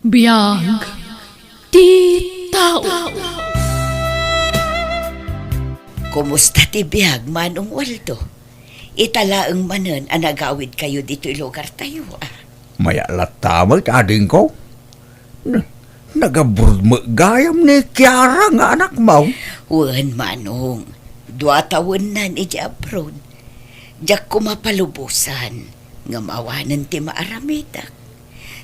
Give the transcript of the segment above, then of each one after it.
Biyag ti tao. Kumusta ti biyag, Manong Waldo? Italaang manan ang nagawid kayo dito lugar tayo, Mayalat tamag ading ko. Nagaburmagayam ni Kiara nga anak mo. Wan, Manong. 2 taon na ni abroad. Diyak kumapalubusan. Nga mawanan ti maaramidak.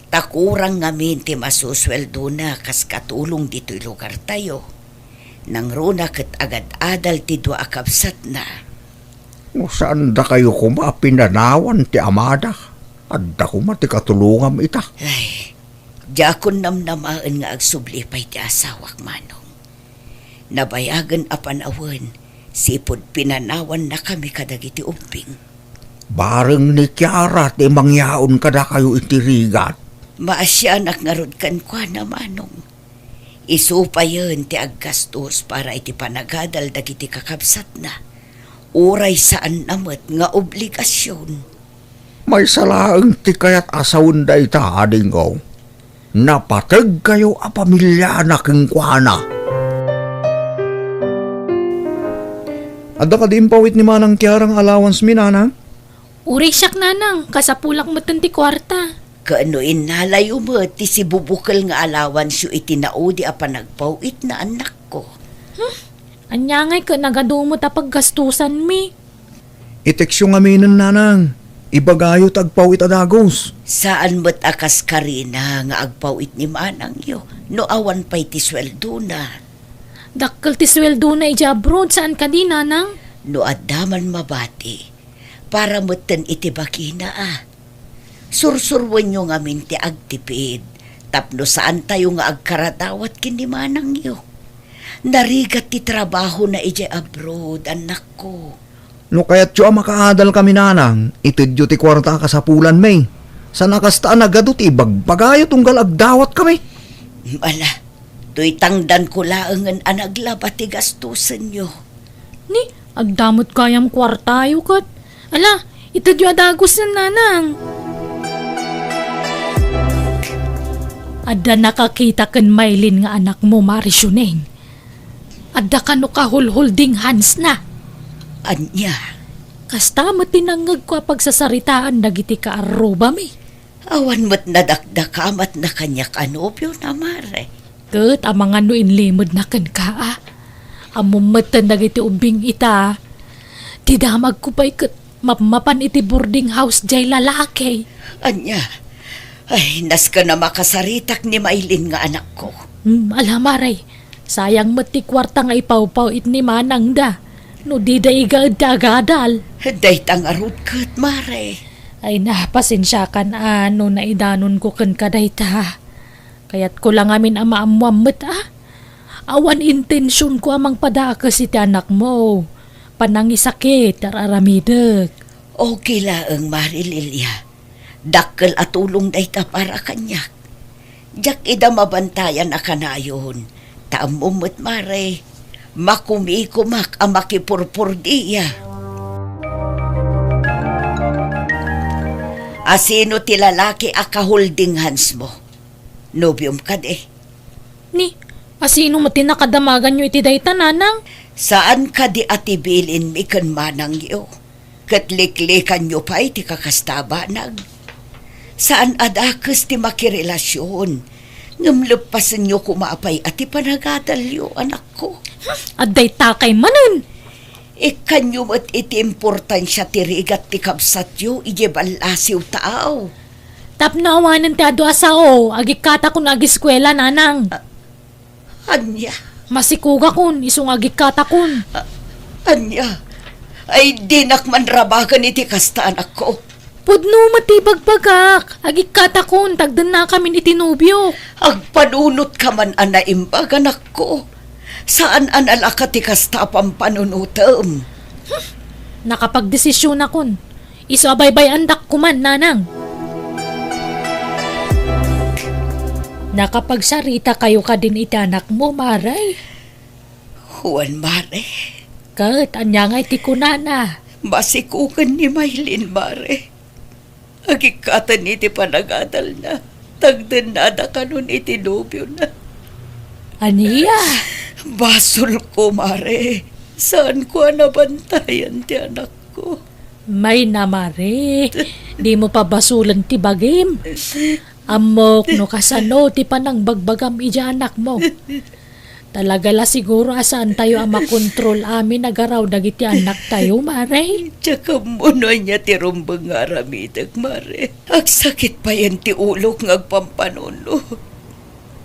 Takurang ngamin ti masusweldo na kas katulong dito lugar tayo. Nang runa kat agad-adal ti 2 akabsat na. Saan da kayo kumapinanawan ti amada? Adda kuma ti katulungam ita. Ay, diakon namnamaan nga agsublipay ti asawak, Manong. Nabayagan apan awan, sipod pinanawan na kami kadagiti umping. Bareng ni Kiara ti mangyaon kada kayo itirigat. Maasyanak nga rod kan kwa na, Manong. Isupa yun ti aggastos para iti panagadal dagiti kakabsat na. Uray saan namat nga obligasyon. May salaang ti kayat asawon da ita ading ko. Napatag kayo a pamilya na kengkwana. Adda ka din pawit ni Manang Kiarang allowance mi, nanang? Uri siyak nanang, kasapulak mo ti kwarta. Kaano inalayo mo ti si bubukal nga alawan siyo itinaudi a panagpawit na anak ko. Anyangay ka nagadumot a paggastusan mi. Iteksyo nga minin, nanang. Ibagayo tagpawit adagos. Saan mo't akas karina nga agpawit ni manang yo, no awan pa'y ti sweldo na. Dakkel ti sweldo na ija abroad, saan ka di nanang? No adaman mabati, para mo't itibaki na Sursurwan nyo nga min ti agtipid, tapno saan tayo nga agkaradawat kini manang yo. Narigat ti trabaho na ija abroad, anak ko. No kaya't yo makaadal kami, nanang, itidyo ti kwarta ka sa pulan, may. Sa nakastaan agado ti bagbagayo tunggal agdawat kami. Ala, to'y tangdan ko laangan anaglaba ti gastusan nyo. Ni, agdamot kayam kwartayo kat. Ala, ito di adagos na nanang. Adda nakakita kan Maylin nga anak mo, Marisyuneng. Adda ka no kahulhulding hands na. Anya, Kasta mo tinangag ko pagsasaritaan dagiti ka aruba mi. awan mo't nadakdakamat na kanya kanobyo na mare. Kat amang ano inlimod na kan ka Amumatan dagiti ubing ita. Tidamag ko pa'y kat mapan iti boarding house jay lalaki. Anya, ay nas ka na makasaritak ni Maylin nga anak ko. Alamaray, sayang mati kwarta nga ipawpaw it ni manang da. No di da igadal. Day tangarod kat mare. Ay napasensya kan ano na idanon ko kan kaday ta. Kaya't ko lang amin amaamuamot Awan intensyon ko amang padakas iti anak mo. Panangisakit araramidag. Okay laang Mari Lilia. Dakkel at tulong day ta para kanyak. Diyak ida mabantayan na kanayon. Taamumot mare. Makumikumak ang makipurpur diya. Asino ti lalaki a kaholding hands mo? Nobyom ka de. Ni, asino mo tinakadamagan nyo iti dayta nanang? Saan ka di atibilin mi kan manang yo? Katliklikan nyo pa iti kakastabanag. Saan adakas ti makirelasyon? Ngamlepasan nyo kumapay ati panagadal yo, anak ko. Aday takay manan. Ikanyo mo't iti importansya ti rigat ti kabsat yo, ijebalasiw tao. Tapnawanan ti adu asao, agikata kun agiskwela nanang. Anya, Masikuga kun, isung agikata kun. anya, ay dinak man rabagan iti kasta anak ko. Pudno matibagpagak, agikata kun, tagdan na kami ni tinubyo. Agpanunot ka man anaimbag anak ko. Saan analaka ti kasta pampanunutam? Nakapagdesisyon na kun, isabaybay andak kuman nanang. Nakapagsarita kayo ka din iti anak mo, Maray. Juan Mare, Kat, anya nga iti kunana. masikukan ni Maylin Mare. Agikatan iti panagadal na. Tagdanada ka nun itinubyo na. Aniya? Basol ko, mare. Saan ko nabantayan ti anak ko? May namare. Di mo pa basulan ti bagim. Amok no kasano ti panang bagbagam ija anak mo. Talaga la siguro asaan tayo ang makontrol amin nagaraw dagiti anak tayo, mare. Tsaka muna niya ti rumbang nga aramidag, mare. Ang sakit pa yan ti ulok ngagpampanuno.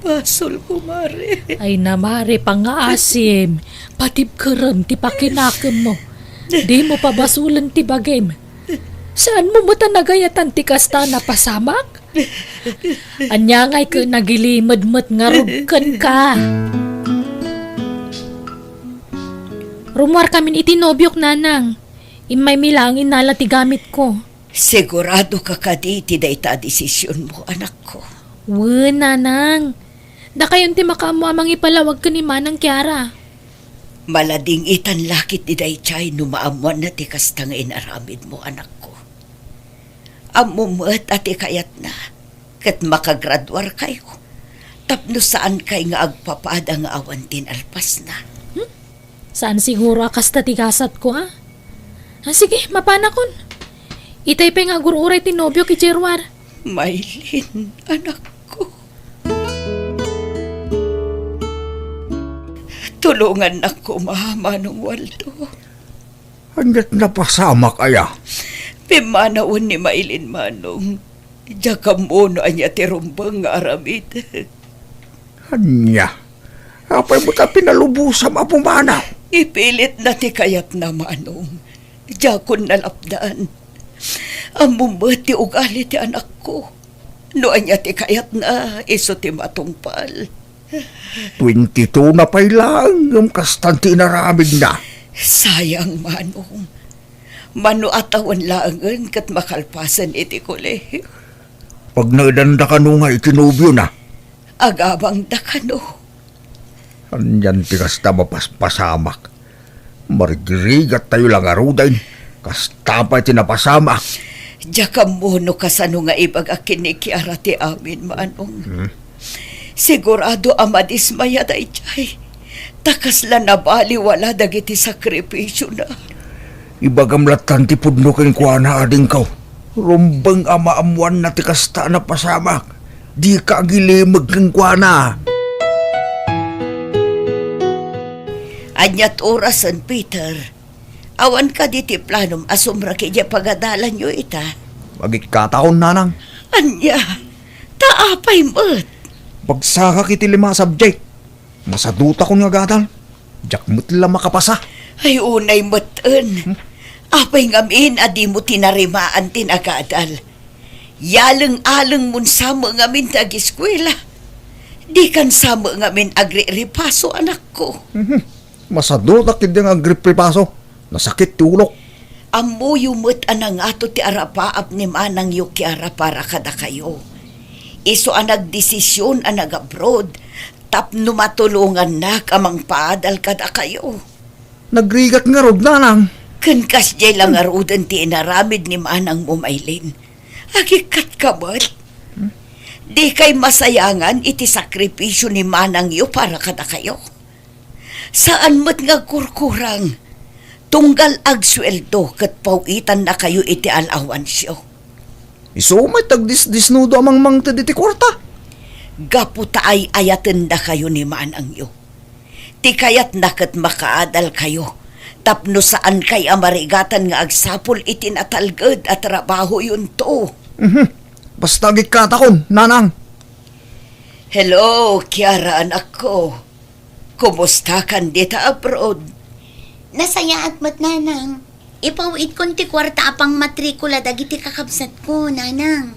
Basol ko, mare. Ay namare pangaasim. Patib kerem ti pakinakem mo. Di mo pa basulan ti bagim. Saan mo mo nagayatan ti kasta na pasamak? Anya ngay ka nagilimad-mat nga rugkan ka. Rumwar kamin itinobyok, nanang. Imay milangin nala ti gamit ko. Sigurado ka kaditi da ita desisyon mo, anak ko. Nanang. Da kayon ti makaamo amang ipalawag ka ni Manang Kiara. Malading itan lakit ni Daychay no maamuan na ti kastang inaramid mo, anak ko. Amumat at ikayat na, kat makagradwar kayo. Tapno saan kay nga agpapada nga awan tin alpas na. Saan siguro akas tatigasat ko, ha? Sige, mapanakon. Itay pa nga gururay ti nobyo ki Jerwar. Maylin, anak ko. Tulungan na ko, Manong Waldo. Hanggat napasama kaya. Pimanaon ni Maylin, Manong. Diya ka muna niya ti rumbang nga aramid. Anya. Apay mo ta pinalubusam apumana. Ipilit na ti kayat na, Manong. Diya ko nalapdaan. Amumat ti ugali ti anak ko. Noan niya ti kayat na iso ti matungpal. 22 na pay lang ang kastanti naramig na. Sayang, Manong. Manuatawan laangan kat makalpasan iti kolehiyo. Pag naidanda ka nung nga itinubyo na. Agabang da ka no. Anyan ti kasta mapaspasamak. Marigirigat tayo lang arudain. Kasta pa tinapasama. Diya ka mono kasano nga ibag kinikiara ti amin, Manong. Sigurado amadismaya da ichay. Takas la nabali wala dagiti sakripisyo na. Ibagamlatan ti pudno ken kuana ading kaw. Rumbang amaamuan na ti kasta na pasamak. Di ka agilimag ken kuana. Anyat orasan, Peter. Awan ka diti planom asumra kaya pagadalan nyo ita. Magikataon, nanang. Anya, taapay mo't. Pagsaka kiti 5 subject. Masaduta ko nga gadal. Diyak mo't lang makapasa. Ay unay mo't-en. Apay ngamin adi mo tinarimaan tinagadal. Yalang-alang mun sama ngamin tag-eskwela. Di kan sama ngamin agri-ripaso, anak ko. Masaduta kiti nga agripripaso. Nasakit ti ulok. Amuyo mo't anang ato ti arapaap ni Manang Yukiara para kada kayo. Iso ang nagdesisyon ang nag-abroad. Tapno matulungan na kamang paadal kada kayo. Nagrigat nga rod, nanang. Kankas jay lang arudan ti inaramid ni Manang Mumaylin. Agikat ka ba't? Di kay masayangan iti sakripisyo ni Manang yu para kada kayo. Saan mo't nga kurkurang? Tunggal agsweldo kat pawitan na kayo iti alawansyo. Iso may tagdisnudo amang mangta diti kwarta. Gaputa ay ayaten na kayo ni Manang yu. Ti kayat nakat makaadal kayo. Tapno saan kay amarigatan nga agsapol iti natalged at trabaho yun to. Basta gikatakon, nanang. Hello, Kiara, anak ko. Kumusta kan dita abroad? Nasaya at mat, nanang. Ipawit kon ti kwarta apang matrikula dagiti kakabsat ko, nanang.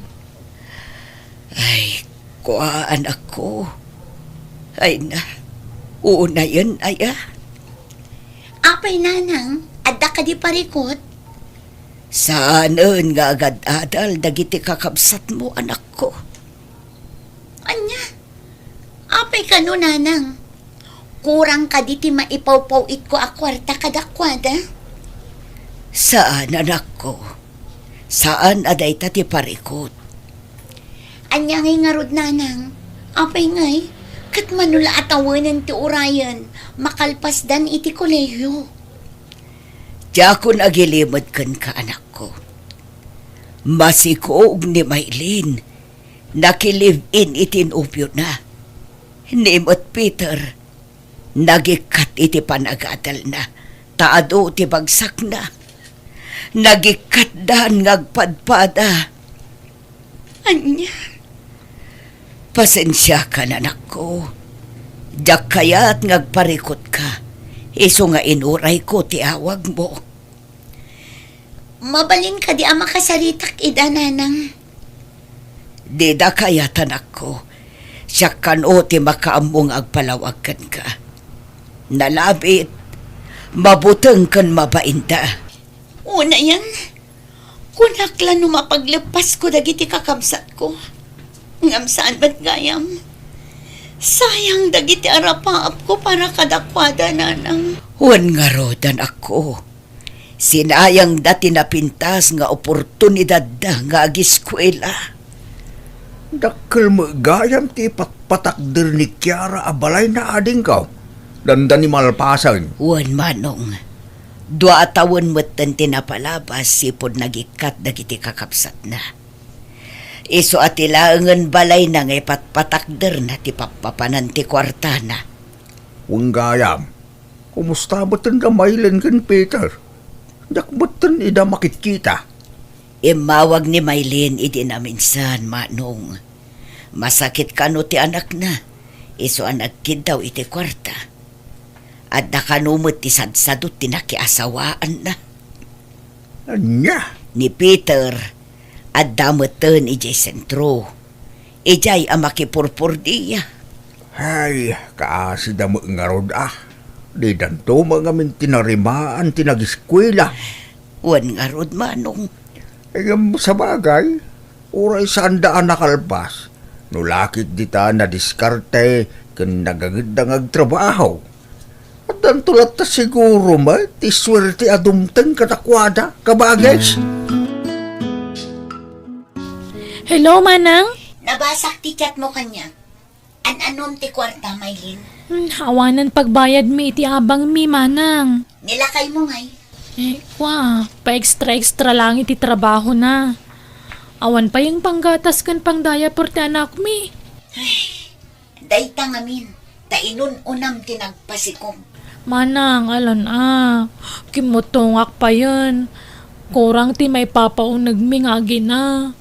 Ay, kuha anak ko. Ay na, una yun, aya. Apay, nanang, adda ka di parikot. Saan nga agad-adal dagiti kakabsat mo, anak ko? Anya? Apay ka no, nanang. Kurang ka di ti maipawpawit ko a kwarta kadakwada. Saan, anak ko? Saan aday ta ti parikot? Anya ngay nga rod nanang. Apay ngay, kat manula atawanan ti Orayan, makalpas dan iti kolehiyo. Diya ko nagilimod kan ka anak ko. Masikoog ni Maylin, nakilive-in itinupyo na. Nimot Peter, nagikat iti panagadal na, taado ti bagsak na. Nagikat dan ngagpadpada. Anya, Pasensya ka na anak ko. Diyak kaya't ngagparikot ka. Iso nga inuray ko ti awag mo. mabalin ka di ama kasaritak ida nanang. Di da kaya tanak ko. Siya kan o ti makaamong agpalawagan ka. Nalabit, mabuteng kan mabainda. Una yan, kunakla no mapaglepas ko dagiti kakamsat ko. Ngam saan ba't gayam? Sayang dagiti arapaap ko para kadakwada nanang. Huwag nga rodan ako. Sinayang dati napintas nga oportunidad da nga agiskwela. Dakkel mo gayam ti patpatakder ni Kiara abalay na ading ka. Danda ni malpasan. Huwag manong. Dua tawon mo't tinapalabas sipod nagikat dagiti kakapsat na. Iso at ilaangan balay na ngay patpatakder na ti papapanan ti kwarta na. Huwag gayam. Kumusta ba tanda Maylin kan Peter? Dakbatan ida makitkita. Imawag ni Maylin idi na minsan, manong. Masakit ka no ti anak na. Iso ang nagkid daw iti kwarta. At nakanumot ti sadsadot ti nakiasawaan na. Anya? Ni Peter, at damutan ijay sentro. Ijay ang makipurpur diya. Ay, kaasida mo nga rod ah. Di danto mga min tinarimaan tinagiskwela. Wan nga rod manong. Ayam sa bagay, oray sandaan nakalpas. Nulakit dita na diskarte kan nagagandang agtrabaho. At dantulat ta siguro ma, ti swerte adumteng katakwada, kabagay. Hello, Manang? Nabasak ti chat mo kanya. An-anom ti kwarta, Maylin. Hawanan pagbayad mi iti abang mi, Manang. Nilakay mo ngay. Pa-extra lang iti trabaho na. Awan pa yung panggatas kan pangdaya por ti anak mi. Dayta ngamin, tainun unam tinagpasikom. Manang, kimutungak pa yun. Kurang ti may papaunag mi nga gina.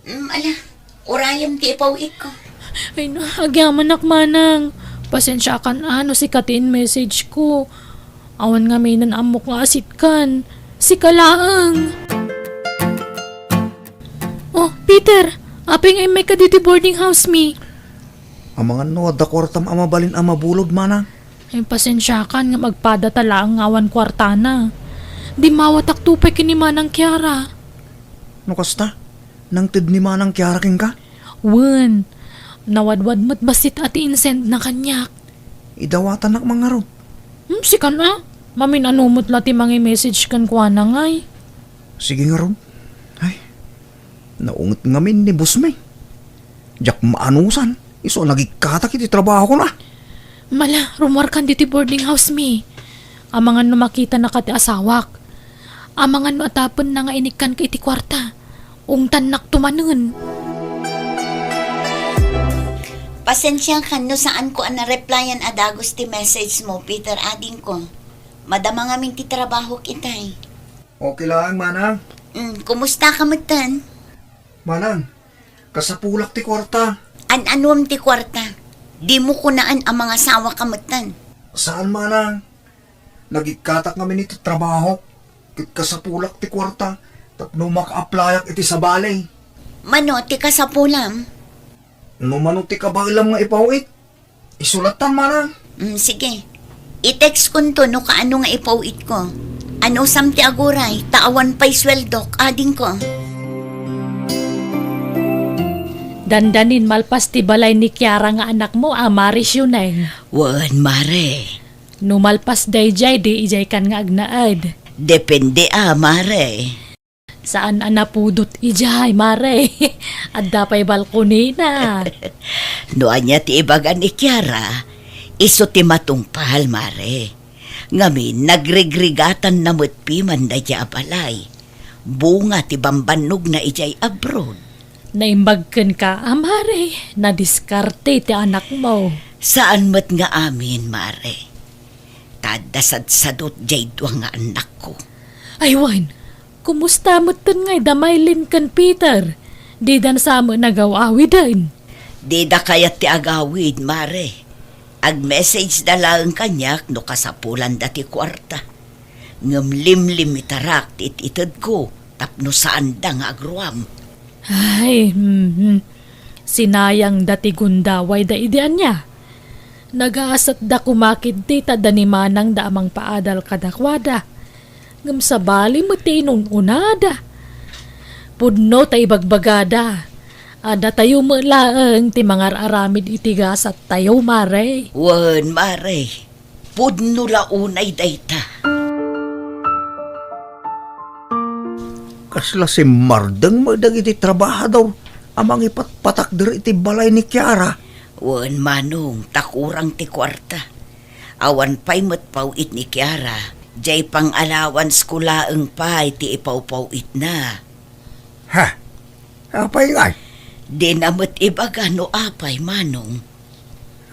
Ala, orayam ti ipawit ko. Ay na, agyaman ak Manang. Pasensya kan si katiin message ko. Awan nga may nanamok nga asit kan. Si Kalaang. Oh, Peter, aping ay may kaditi boarding house mi. Ang mga no, da kwartam amabalin amabulod manang. Ay pasensya kan nga magpada tala ang awan kwartana. Di mawatak tupay kini Manang Kiara. No kasta? Nang tid ni manang Kiara king ka? Wen, nawadwad mo't basit at insend na kanyak. Idawatan nak mga rod. Si kana, mamin anumot lati mga message kan kwa na ngay. Sige nga rod. Ay, naungot ngamin ni boss may. Jak maanusan. Iso nagikatak iti trabaho ko na. Mala, rumor kan diti boarding house mi. Amangan no makita na kati asawak. Amangan no atapon na nga inikan ka iti kwarta. Ungtan nak tumanun. Pasensya ka no saan ko na-replyan adagos ti message mo, Peter, ading ko. Madama ngamin ti trabaho kitay. Okay lang, manang. Kumusta ka matan? Manang, kasapulak ti kwarta. An-anom ti kwarta. Di mo kunaan ang mga sawa ka matan. Saan manang? Nagikatak ngamin iti trabaho. Kit kasapulak ti kwarta. Tapno maka-applyak iti sa balay. Mano, ti kasapulam? No manuti ka ba ilam nga ipawit? Isulatan manang. Sige. I-text ko to no kaano nga ipawit ko. Ano sam ti aguray, taawan pa'y sweldok, ading ko. Dandanin malpas ti balay ni Kiara nga anak mo, Maris yun ay. Wan mare. Numalpas dayjay di ijay kan nga agnaad. Depende mare. Saan napudot ijay, mare? Adda pa'y balkoni na. Noan niya ti ibagan ni Kiara, iso ti matungpal, mare. Ngamin, nagregrigatan na mutpiman na di abalay. Bunga ti bambanog na ijay abroad. Naimbagkan ka, mare. Nadiskarte ti anak mo. Saan mat nga amin, mare? Tadasad-sadot jay dua nga anak ko. Aywan, kumusta mo tan ngay damaylin kan Peter? Di dan sa mo nagawawi din. Di da kayat ti agawid, mare. Ag-message na lang kanyak no kasapulan dati kwarta. Ngamlimlim itarak ti ititid ko tapno saan da nga agruam. Ay, sinayang dati gundaway da idean niya. Nagaasat da kumakid ti tadanimanang da amang paadal kadakwada. Ngam sa bali mo ti unada. Pudno ta ibagbagada. Ada tayo mo laeng ti mangar aramid itigas at tayo mare. Wan, mare. Pudno launay dayta. Kasla si Mardeng magdag iti trabahador. Amang ipatpatak diri iti balay ni Kiara. Wan, manong, takurang ti kwarta. Awan pa'y matpawit ni Kiara. Jay pang allowance ko laeng pa'y ti ipawpawit na. Ha? Apay ngay? Di namat ibaga no apay, manong.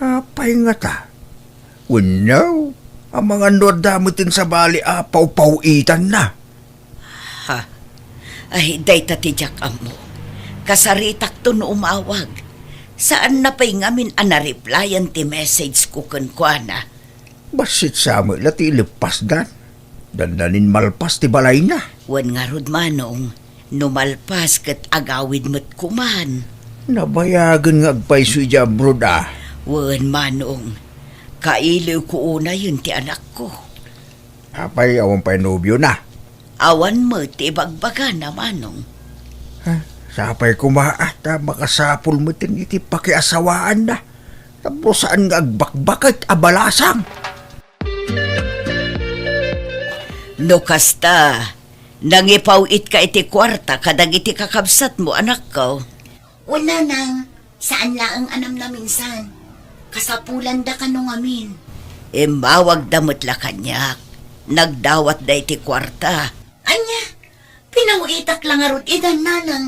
Apay nga ta. Unaw, ang mga nordamutin sa bali apaw-pawitan na. Ha? Ay, day tatidyak amo. Kasaritak to no umawag. Saan na pa'y ngamin ana-replyan ti message ko kankwana? Basit sa mo lati ilipas dan. Dandanin malpas ti balay na. Wan nga rod, manong. Numalpas kat agawid mo't kuman. Nabayagan nga agpayso di abroad ah. Wan, manong. Kailiw ko una yun ti anak ko. Apay awan pa'y nobyo na. Awan mo ti bagbaga na, manong. Ha? Sapay kumaat na makasapul mo tin iti pakiasawaan na. Tapos saan nga agbakbakit abalasang. No kasta, nangipawit ka iti kwarta kadag iti kakabsat mo, anak ko. Una nang, saan laang anam na minsan? Kasapulan da ka nung amin. Mawag damot la kanyak. Nagdawat da iti kwarta. Anya, pinawitak lang arot idan nanang.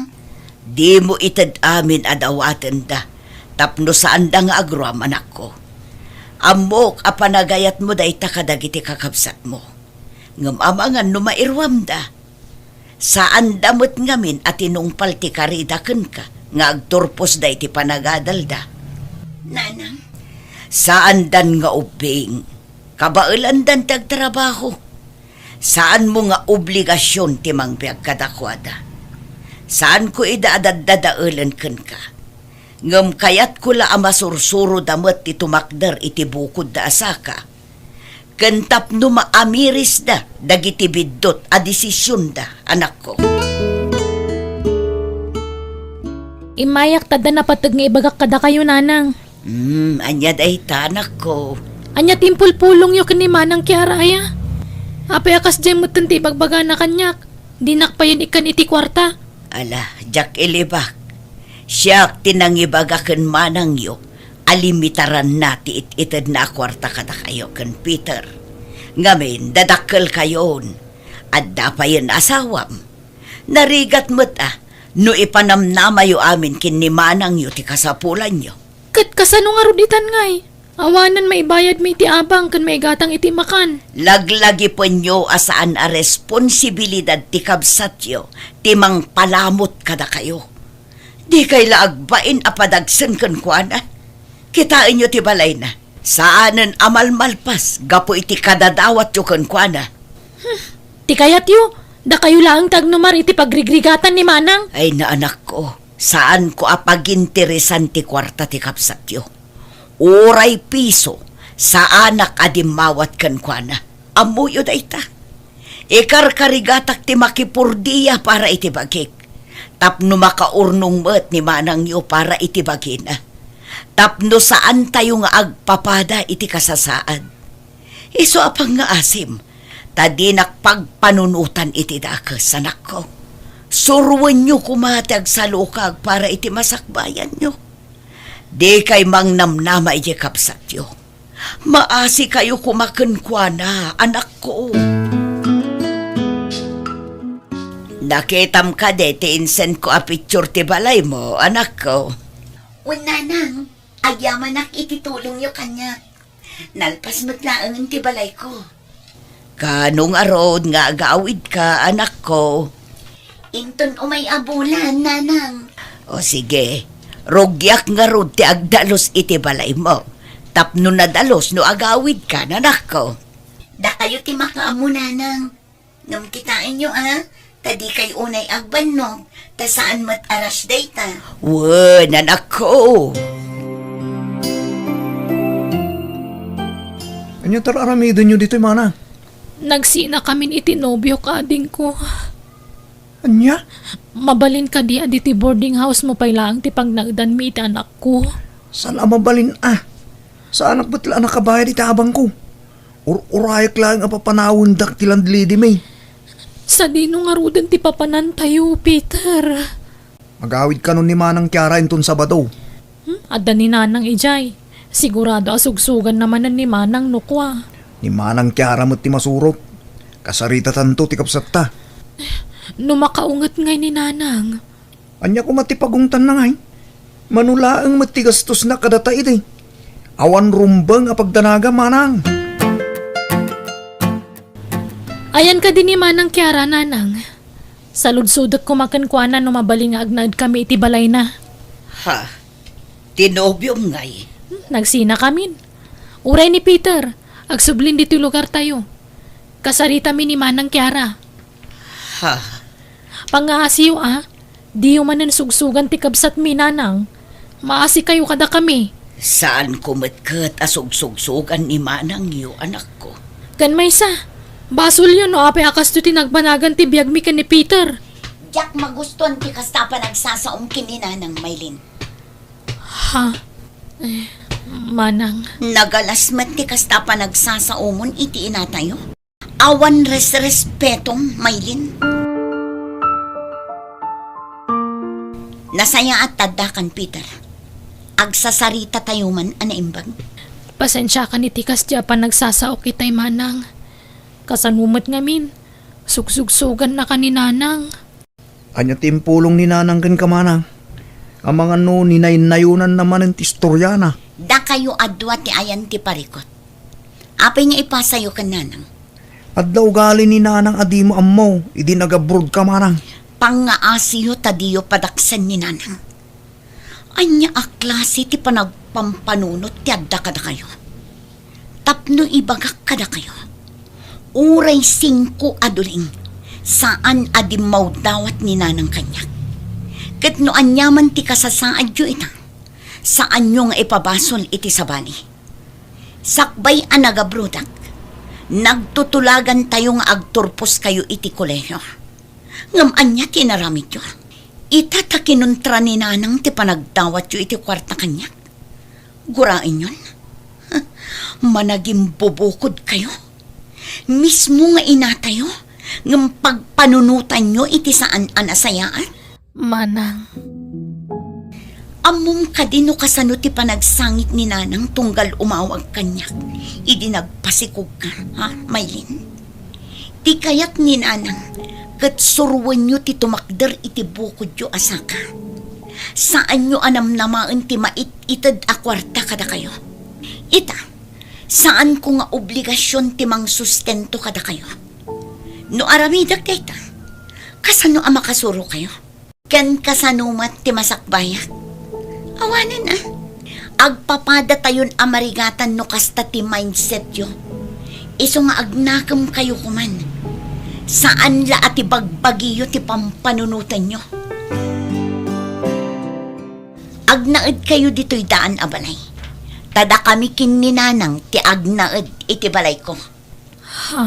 Di mo itad amin adawatan da. Tapno saan da nga agruam, anak ko. Amok apanagayat mo da ita kadag iti kakabsat mo. Ngam amangan no mairwam da. Saan damot ngamin at inungpal ti karidaken ka. Nga agturpos da iti panagadal da. Nanang, Saan dan nga ubing? Kabailan dan tagtrabaho. Saan mo nga obligasyon ti mangbiag kadakwada? Saan ko idadadadaulan ken ka? Ngem kayat ko la amasursuro damet ti tumakder iti bukod da asaka. Kentap no maamiris da dagiti biddot a desisyon da, anak ko. Imayak tada na patag nga ibagak kada kayo nanang. Anya day ta, anak ko. Anya timpul-pulong yo kanimanang Kiara aya. Apay akas dyan mo tanti bagbaga na kanyak. Dinak pa yun ikan iti kwarta. Ala, jak ilibak. Siyak tinangibagaken manang yo. Alimitaran na ti itid na kwarta kada kayo ken Peter. Ngamin, dadakkel kayon. Adda pa yun asawam. Narigat mo't no ipanamnamayo amin kin ni manang yo ti kasapulan yo. Kat kasano nga ruditan ngay. Awanan may bayad may ti abang kan may gatang iti makan. Laglagi po nyo asaan a responsibilidad ti kabsat yo, ti mang palamot kada kayo. Di kay laagbain apadagsen kan kuana. Kitain nyo ti balay na. Saanen amal malpas, gapo iti kadadawat yo kan kuana. Ti kayat yo, da kayo laang tagnumar iti pagrigrigatan ni manang. Ay na anak ko, saan ko apaginteresan ti kwarta ti kabsat yo. Uray piso sa anak adimawat kan kuana. Amuyo da ita. Ikar-karigatak ti makipurdiya para iti bagik. Tapno makaurnong met ni manang yo para iti bagina. Tapno saan tayo nga agpapada iti kasasaad. Iso apang nga asim. Tadinak pagpanunutan iti dakes, anak ko. Surwan nyo kumatag sa lukag para iti masakbayan nyo. Di kay mang namnama iti kapsat yo. Maasi kayo kumakenkwana, anak ko. Nakitam ka de, tiinsen ko a picture ti balay mo, anak ko. Unanang, ayaman nak ititulong yo kanya. Nalpas mo't laang ti balay ko. Kanong arod nga agawid ka, anak ko. Inton umay abulan, nanang. O sige, rogyak nga rod ti agdalos iti balay mo. Tapno na dalos no agawid ka, anak ko. Da kayo ti makaamu, nanang. Ngam kitain nyo, Tadi kay unay agbanog, ta saan mat aras dayta. Wen, anak ko. Anyo tararamidon nyo dito, mana? Nagsina kamin itinobyo ka, ading ko. Anya? Mabalin ka di aditi boarding house mo pailaang ti pagnagdan mi iti anak ko. Saan mabalin Sa anak ba't lang nakabayad itabang ko? Urayak lang ang papanawon dak tilandlidi may. Sa dino nga rudan ti papanan tayo, Peter. Magawid ka nun ni Manang Kiara inton Sabado. Adda ni Nanang Ijay. Sigurado asugsugan naman ni Manang nukwa. Ni Manang Kiara mo't ti masurot. Kasarita tanto ti kapsatta. Numakaungat ngay ni Nanang. Anya ko matipagungtan na ngay. Manulaang matigastos na kadata iti. Awan rumbang apagdanaga, Manang. Ayan ka din ni Manang Kiara, Nanang. Sa ludsudak kumakenkwana no mabaling nga agnaad kami iti balay na. Ha? Tinobyong ngay. Nagsina kamin. Uray ni Peter, agsublin dito lugar tayo. Kasarita mi ni Manang Kiara. Ha? Pangaasiyo di yung manan sugsugan ti kabsat mi, Nanang. Maasi kayo kada kami. Saan kumitkat asug-sugsugan ni Manang yo, anak ko? Kan may sa. Basol yun no apay akas to tinagbanagan ti biyag mi ka ni Peter. Jack magustuhan ti kasta pa nagsasaong kinina ng Maylin. Ha? Manang. Nagalasmat ti kasta pa nagsasaomon iti inatayo. Awan respetong Maylin. Nasaya at tadakan, Peter. Agsasarita tayo man anaimbag. Pasensya ka ni Tikas di pa nagsasaok kitay, Manang. Kasanumat ngamin. Sugsugsugan na ka ni Nanang. Anya timpulong ni Nanang ken ka, Manang. Ang mga no ninay-nayunan naman ng tistoryana. Da kayo adwa ti ayan ti parikot. Apay nga ipasayo ka, Nanang. At daw gali ni Nanang adi mo ammo, idi nagabrod ka, Manang. Pangaasiyo tadiyo padaksan ni Nanang. Anya a klase ti panagpampanunot ti adda kada kayo. Tapno ibagak kada kayo. Uray 5 aduling saan adimaw dawat ni Nanang kanyak. Ket no anyaman ti kasasaad yo ita, saan nyo nga ipabasol iti sabali. Sakbay a nagabrudak, nagtutulagan tayo nga agturpos kayo iti kolehiyo. Ngam anya tinaramid yo. Ita kinuntra ni Nanang ti panagdawat yo iti kwarta kanyak. Gurain yon. Managing bubukod kayo. Mismo nga inatayo ng pagpanunutan nyo iti saan anasayaan. Manang. Among kadino kasano ti panagsangit ni Nanang tunggal umawag kanyak. Idi nagpasikog ka, Maylin? Ti kayat ni Nanang, kat surwan nyo ti tumakder iti bukod yo asaka. Saan nyo anamnamaan ti mait-itad a kwarta kada kayo? Ita, saan ko nga obligasyon ti mang sustento kada kayo? No aramidak dayta, kasano ang makasuro kayo? Ken kasanumat ti masakbayak? Awanan agpapada tayon amarigatan no kasta ti mindset yo. Iso nga agnakam kayo kuman. Saan la ati bagbagiyo ti pampanunutan nyo? Agnaed kayo dito'y daan abalay. Tada kami kininanang ti agnaed iti balay ko. Ha?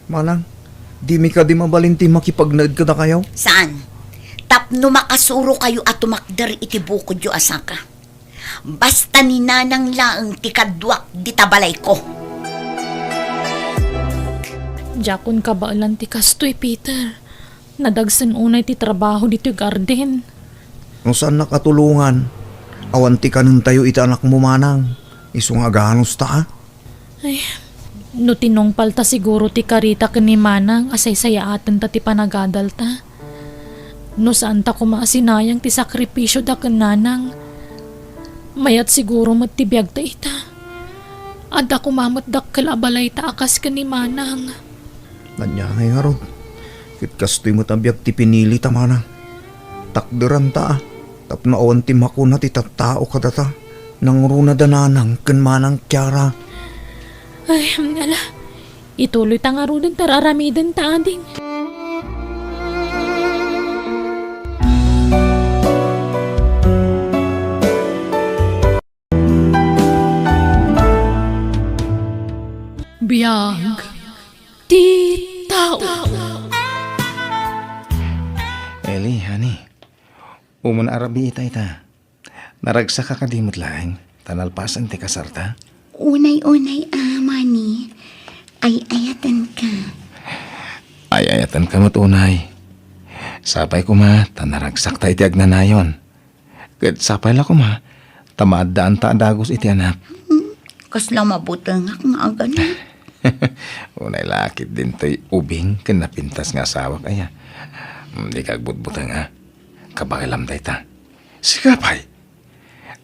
Manang, di mi ka di mabalinti makipagnaed ka na kayo? Saan? Tapno makasuro kayo at tumakder iti bukod yo asaka. Basta ni Nanang laeng ti kadwak di tabalay ko. Jakon ka ba lang ti kastoy, Peter? Nadagsan unay ti trabaho dito garden. No saan nakatulungan? Awanti ka nun tayo iti anak mo manang. Isong aganos ta, ah. No tinong palta siguro ti karita ken ni Manang asay sayaaten ta ti panagadal ta. No saan ta kumaasinayang ti sakripisyo da ken nanang. Mayat siguro matibiyag ta ita. Adda kumamat dakkel abalay ta akas ken ni Manang. Nanyangay nga rod. Kit kastoy mo tabiyag ti pinili ta manang. Takderan ta, ah. Tapno awanti makuna ti tattao kadata. Nang runa dananang ken manang Kiara. Ay, ala. Ituloy ta nga rin tararamiden ta ading. Biyag ti tao. Eli, honey. Umuna arabi ita. Naragsa ka kadimot lang. Tanalpasan ti kasarta. Unay-unay, Manny. Ay ayatan ka. Ay, ayatan ka matunay. Sapay ko ma, tanaragsak ta iti agnanayon. Kat sapay la ko ma, tamaad daan ta dagos iti anak. Kasla mabutang nga agan. Unay lakit din to'y ubing ken napintas nga asawa kaya. Di kagbutbutang nga. Kabakilam day ta. Sikapay.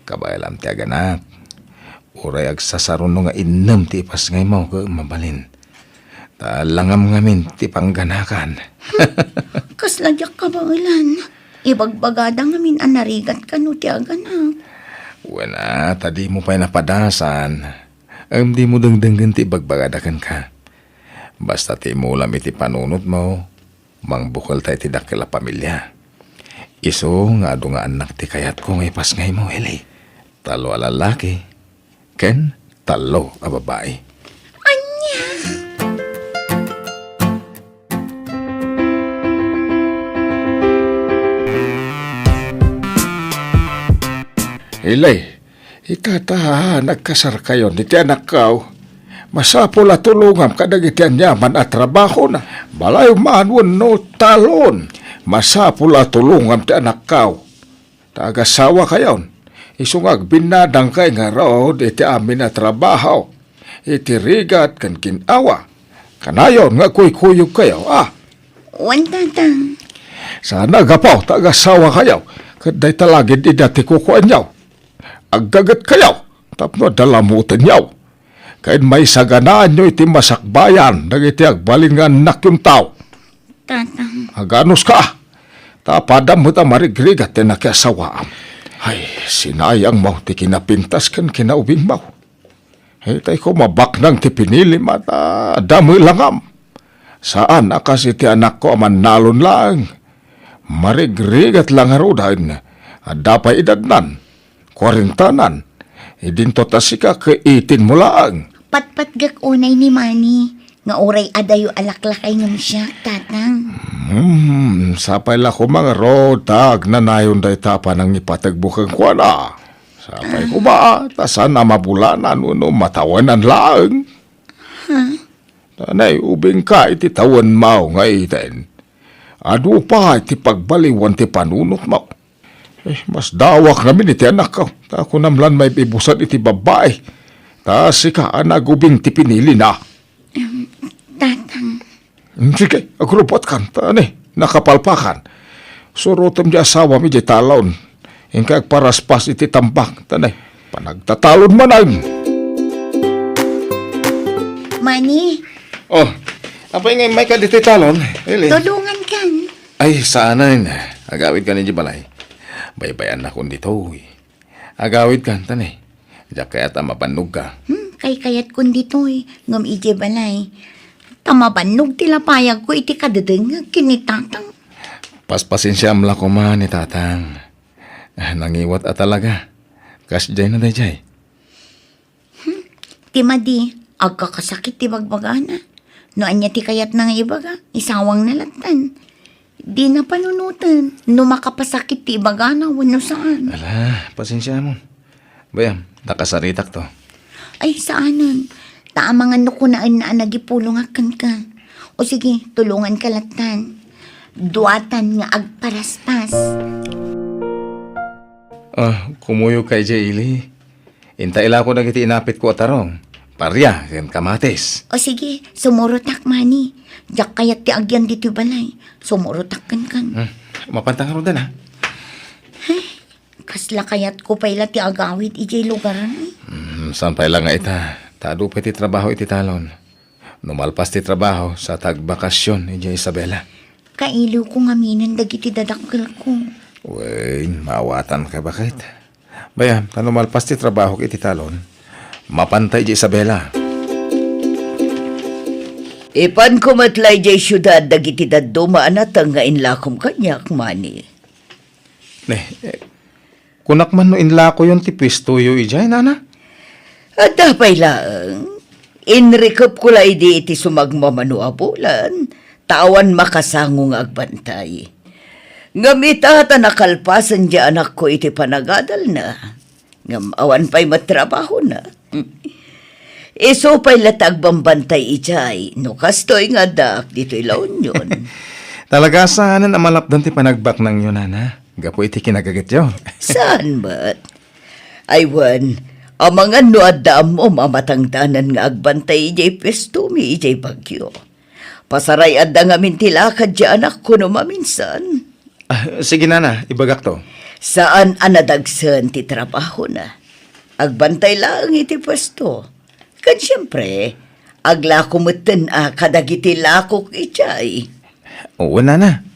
Kabakilam ti aganak. Uray agsasaruno nga innem ti ipas ngay mo ka mabalin. Talangam ngamin ti pangganakan. Kasladyak ka ba ilan? Ibagbagada ngamin anarigat ka no ti aganak. Wala, tadi mo pa'y napadasan. Di mo dengdenggan ti bagbagadakan ka. Basta ti mo ulam iti panunot mo, mangbukal tayo ti dakila pamilya. Iso nga ado nga anak ti kayat ko ngay pas ngay mo, Eli. Talo a lalaki, ken talo a babae. Ilay, itata nagkasar kayo ni ti anak kao. Masapol at tulungam kadag iti anyaman at trabaho na. Balay maanwan no talon. Masapol at tulungam ti anak kao. Tagasawa kayon. Isungag binadang kay nga rood iti amin at trabaho. Iti rigat kan kinawa. Kanayon nga kuy-kuyog kayo, ah. Wantatang. Sana gapaw, tagasawa kayo. Kaday talagid idati kukuan yaw. Agdagat kayaw, tapno dalamutan yaw. Kain may saganaan nyo iti masakbayan, nagiti agbalin nga anak yung tao. Tatang. Aganos ka, tapadam mo ta marigrigat na nakiasawaam. Ay, sinayang mo ti kinapintas kan kinaubing mo. Hitay ko mabaknang ti pinili mata dami langam. Saan akas iti anak ko aman nalon lang. Marigrigat lang harudan, adapay idadnan. 40 idinto tasika ke 18 mo lang. Patpatgak unay ni Manny. Nga oray adayo alaklakay ng siya, tatang. Sapay la ko mga rotag na nayon day tapa ng ipatagbukang kwa na. Sapay ko ba, tasan na mabulanan uno matawanan lang. Tanay, ubing ka iti tawan mo nga iten. Ado pa iti pagbaliwan ti panunot mo. Mas dawak namin iti anak ko. Ako namlan may ibusan iti babae. Sika anagubing ti pinili na. Tatang. Sige, agrupot kan. Tani, nakapalpakan. Surutom di asawa mi di talon. Ingkag paraspas iti tambak. Tani, panagtatalon manang. Manny, Oh, apa yung may ka dito talon, Eli? tulungan kan. Ay, sana yun. Agawid ka ni balay. Baybayan na kung dito, agawid ka, tanay. Diyak kaya mapanog ka. Kay kayat kun dito ngam ije balay. Tamabanog tilapayag ko iti kadadeng kinitatang. Paspasin siya amla ko man ni tatang. Nangiwat at talaga. Kasjay na dayjay. Timadi, agkakasakit ti bagbagana. No anya ti kayat nang ibaga, isawang nalatan. Di na panunutan. No makapasakit ti ibagana, wano saan. Ala, pasensya mo. Bayam, nakasaritak to. Ay, saanan? Taamangan no kunaan na nagipulong akan ka. O sige, tulungan ka latan. duatan nga agparaspas. Kumuyo kay Jaili. Intaila ko nagiti inapit ko atarong. Parya, ken kamatis. O sige, sumurutak mani. Jak kayat ti agyan dito balay. Sumurutak kan. Mapantang ron ha. Kasla kayat ko pala ti agawid ijay lugaran. Saan pa ilang nga ita? Tado pa ti trabaho iti talon. Numalpas ti trabaho sa tagbakasyon ni Isabela. Kailiw ko nga minan dagiti dadakkel ko. Wen, maawatan ka bakit? Bayan, numalpas ti trabaho iti talon. Mapantay di Isabela. Ipan ko matlay jay syudad dagiti daddo maanatang nga inlakom kanyak mani. Kunak man no inla ko yung tipis tuyo ijay, nana? At dapay laang, inrikop ko la idi iti sumagmamanuabulan, tawan makasangong agbantay. Ngamita nakalpasan di anak ko iti panagadal na, ngam awan pa'y matrabaho na. Iso pa'y latag bambantay ijay, no kastoy nga dak dito'y laon yun. Talaga saan na malapdan ti panagbak ng yun, nana? Gapo iti kinagagit yun. Saan ba't? Aywan, ang mga nuadam mo mamatangdanan nga agbantay ijay pestumi ijay bagyo. Pasaray adda nga mintilakad di anak ko no maminsan. Sige, nana, ibagak to. Saan anadagsan ti trabaho na? Agbantay lang iti pwesto. Kan siyempre, aglakumuten kadagiti lakok ijay. Oo, nana.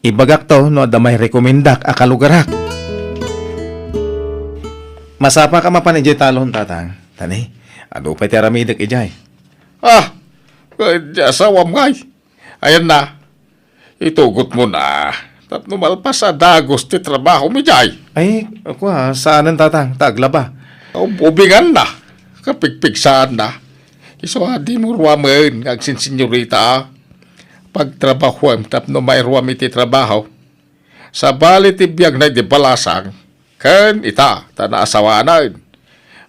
Ibagak to no damay rekomendak akalugarak. Masapa ka mapan ijay talon, tatang. Tani, ano pa ti aramidak ijay? Kaya asawam ngay. Ayan na. Itugot mo na. Tapno malpas sa dagos ti trabaho mi jay. Ay, ako saanan tatang? Taglaba. Ubingan na. Kapigpigsaan na. Iso di mo ruwaman ngagsin senyorita. Pagtrabaho tapno may ruwam iti trabaho. Sa bali ti biyag na di balasang. Ken ita tanaasawanan.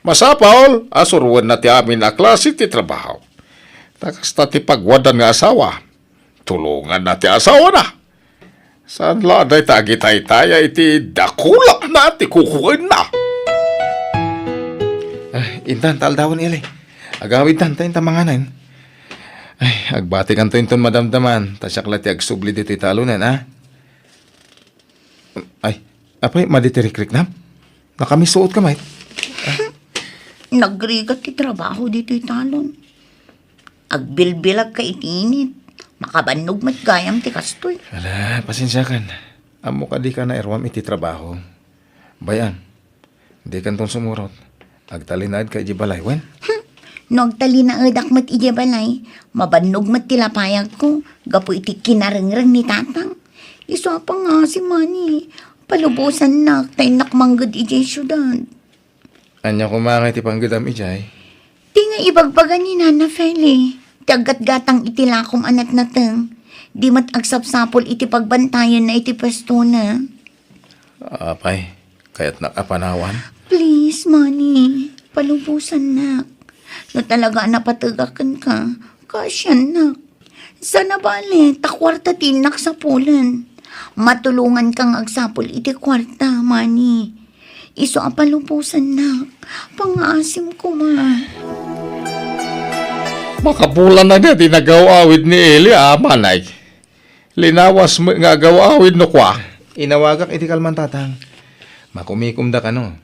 Masapol asurwan na ti amin na klase ti trabaho. Takasta ti pagwadan nga asawa. Tulungan na ti asawa na. Saan laday tagitay-taya iti dakulak na ti kukuin na. Intan, taldawan ili. Agawid tan, tayo tamanganan. Ay, agbati kan to inton madamdaman. Tasyak lati agsubli dito italunan, ha? Ay, apay, maditirik-rik na? Nakamisuot ka, mate. Nagrigat ti trabaho dito italon. Agbilbilag ka itinit. Makabanog mat gayam ti kastoy. Ala, pasensya kan. Amo ka di ka na erwam iti trabaho. Bayan, di kan tong sumurot. Agtalinad ka iji balay, wen? Nagtali na edak mat ije balay. Mabanog mat tilapayag ko. Gapo iti kinarengreng ni tatang. Iso pa nga si Manny. Palubusan na. Tay nakmanggad ije syudad. Anya kumangay ti panggidam ijay. Di nga ibagbagan ni Nana Feli. Tagat-gatang itilakom anat nateng. Di mat agsapsapol iti pagbantayan na iti pwesto na. Apay, kaya't nakapanawan. Please, Manny. Palubusan na. No talaga napatagakan ka. Kasyan na. Sana bali, takwarta tinak sa pulan. Matulungan kang agsapol iti kwarta, Manny. Iso ang palubusan na. Pang-asim ko, ma. Makabulan na niya di nagawawid ni Eli, manay. Linawas mo nga gawawid no kwa. Inawagak iti kalman tatang. Makumikum da ka no.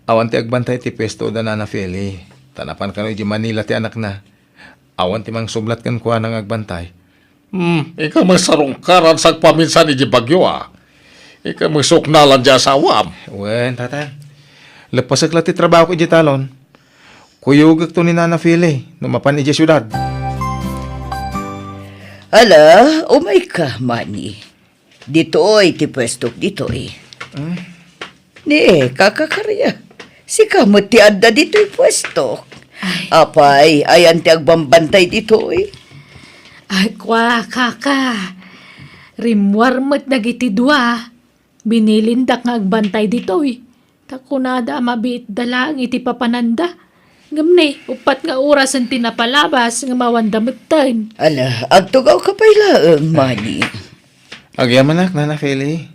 Awan ti agbantay ti pesto da na Feli. Tanapan ka no iti Manila ti anak na. Awan ti mang sublat kan kuha ng agbantay. Ikaw masarong karan sa paminsan ni Bagyo, Ikaw masuknalan dya sa awam. Wen, tatang. Lepasak ti trabaho ko iti talon. Kuyugak to ni Nana Feli. Numapan iti syudad. Ala, umay ka, Manny. Dito'y ti pwesto dito'y. Ni, kakakarya. Si kamot ti adda dito'y pwesto. Apay, ayan ti agbambantay dito'y. Ay, kwa, kaka. Rimwarmat dagiti dua. Binilindak nga agbantay dito eh. Takunada mabiit dalang iti papananda. Ngamne, upat nga oras ang tinapalabas nga mawandamagtan. Ala, agtugaw ka pa'y laang, Manny. Agyamanak, Nana Feli.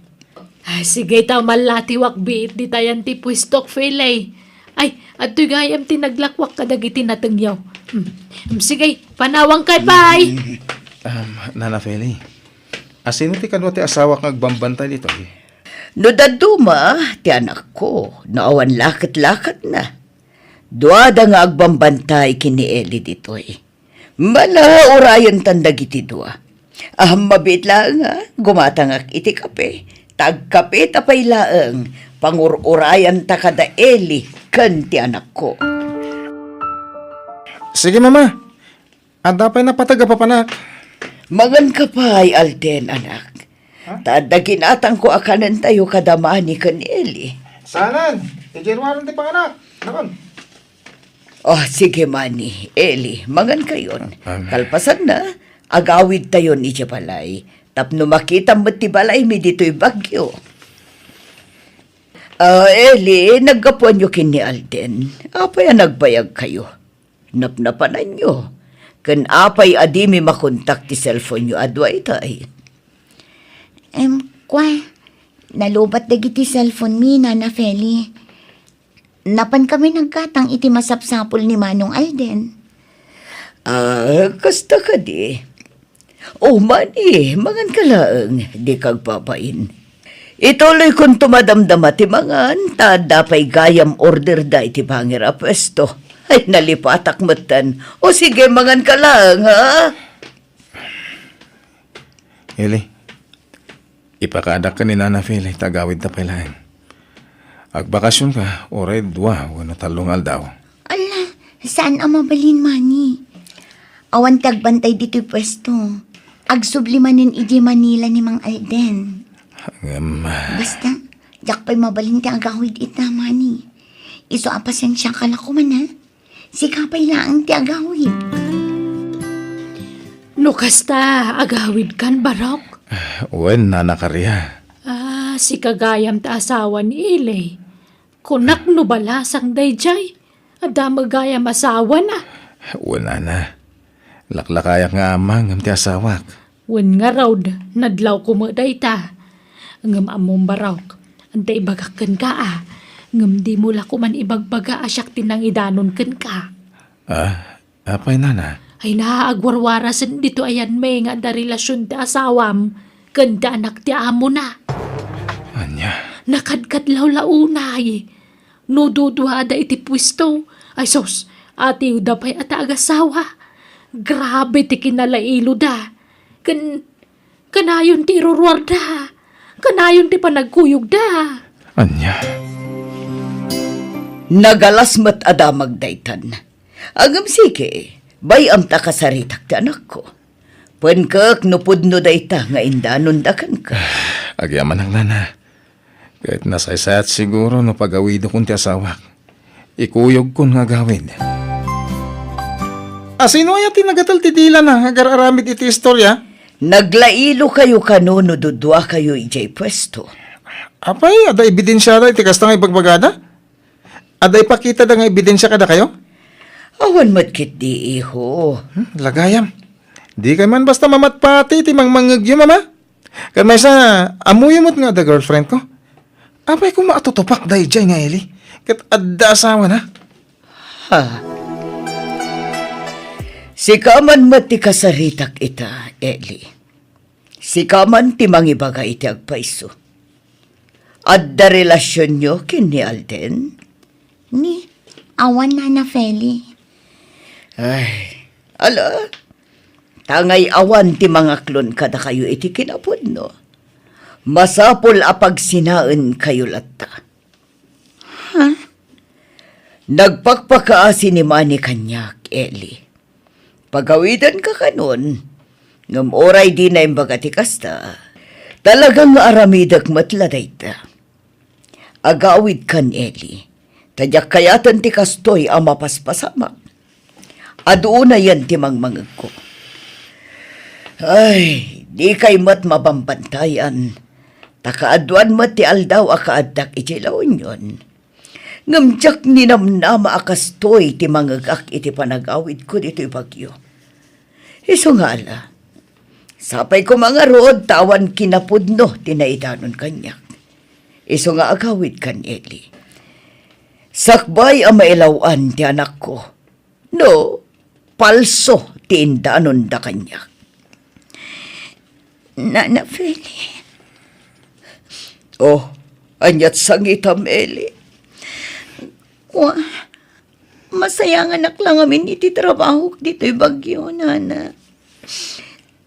Sige ta malatiwak biit di tayan ti pwistok Felay. Ay, at gayam tinaglakwak kadagiti natengyaw. Sige, panawang kay bye. Nana Feli. Asino ti kadwa ti asawa kang agbambantay dito? No daduma, ti anak ko, naawan lakat-lakat na. Duada nga agbambantay kini Eli ditoy. Mala orayan tandag iti dua. Mabit lang nga, gumatangak iti kape. Tagkape tapay laeng, pangururayan ta kada Eli, kan ti anak ko. Sige, Mama. Ada pa'y napataga pa panak. Mangan ka pa'y Alden, anak. Tadagin atang ko akanan tayo kadamani kan Eli. Sanan, tijerwaran ti panganak. Nakon. Oh, sige mani, Eli, mangan kayon. Kalpasan na, agawid tayo ni balay. Tapno makita mo ti balay mi dito'y bagyo. Eli, naggapuan nyo kini Alden. Apay nagbayag kayo. Napnapanan nyo. Kan apay adimi makontak ti cellphone nyo adway tay. Kwa, nalubat dagiti cellphone mi, Nana Feli. Napan kami nagkatang iti masapsapol ni Manong Alden. Kasta ka di. Oh, mani, mangan ka lang, di kag papain. Ituloy kong tumadamdama ti mangan, tadapay gayam order da iti pangira pwesto. Ay, nalipatak matan. O sige, mangan ka lang, ha? Eli, ipakadak ka ni Nana Feli, tagawid ta pailahan. Agbakasyon ka, oray dua, wano talong aldaw. Ala, saan ang mabalin, Mani? Awan tagbantay dito'y pwesto. Agsublimanin iji Manila ni Mang Alden. Basta, jak pa'y mabalin ti agawid ita, Mani. Iso apasensya ka lang kuman, ha? Sikapay lang ti agawid. Lukas ta, agawid kan barok. Wen, Nana Karya. Si kagayam ta asawa ni Ilay. Kunak no balasang dayjay. Ada magayam asawa na. Wen, Nana. Laklakayak nga amang ang ti asawak. Wen nga raw, nadlaw kumaday ta. Ngam among barawk. Ante ibagakan ka Ngam di mo la kuman ibagbaga asyak tinang idanon ken ka. Apay, Nana? Ay naaagwarwarasan dito ayan may nga da relasyon ti asawam. Kanda anak ti amo na. Anya? Nakadkadlaw launay. No duduhada iti pwisto. Ay sos, ati uda pa'y ata agasawa. Grabe ti kinalailo da. Kanayon ti irurwar da. Kanayon ti panagkuyog da. Anya? Nagalasmat adamag daytan. Agam sige, bayam ta kasaritak ti anak ko. Pankak nupudno dayta nga indanon dakan ka. Agyaman ang Nana. Kahit nasaysayat siguro no pagawido kong ti asawak. Ikuyog kong nga gawin. Sino ay ati nagatal ti dila na agararamid iti istorya? Naglailo kayo kano dudwa kayo ijay pwesto. Apay, ada ebidensya da iti kasta nga ibagbagada? Ada ipakita da nga ebidensya kada kayo? Awan matkit di iho. Lagayam. Di kay man basta mamatpati iti mangmangagyo, Mama. Kan may sa amuyamot nga da girlfriend ko. Apay kung maatutupak dahi dyan nga, Eli. Kat adda asawa na. Ha? Sikaman mati kasaritak ita, Eli. Sikaman ti mangibaga iti agpaiso. Adda relasyon nyo kini Alden? Ni, awan Nana Feli. Ay, ala. Tangay awan ti mga klon kada kayo iti kinapod, no? Masapol apag sinaan kayo latta. Ha? Nagpakpakaasi ni Manny kanyak, Eli. Pagawidan ka kanon, ngam oray di na imbagati kasta, talagang aramidak matladay ta. Agawid kan, Eli. Tadyak kayatan ti kastoy ang mapaspasama. Adoon na yan ti mangmangag ko. Ay, di kay mat mabambantayan. Takaaduan mat ti aldaw akaadak iti laon yun. Ngamjak ni namnama akastoy ti mangagak iti panagawid ko dito'y bagyo. Iso nga ala, Sapay ko mga rod, tawan kinapudno, tinaidanon kanyak. Iso nga agawid kan Eli. Sakbay ang mailawan ti anak ko. No, palso ti indanon da kanyak. Nana Feli, Oh, anyat sangitam Eli. wa, masayang anak lang amin iti trabaho dito'y bagyo, Nana.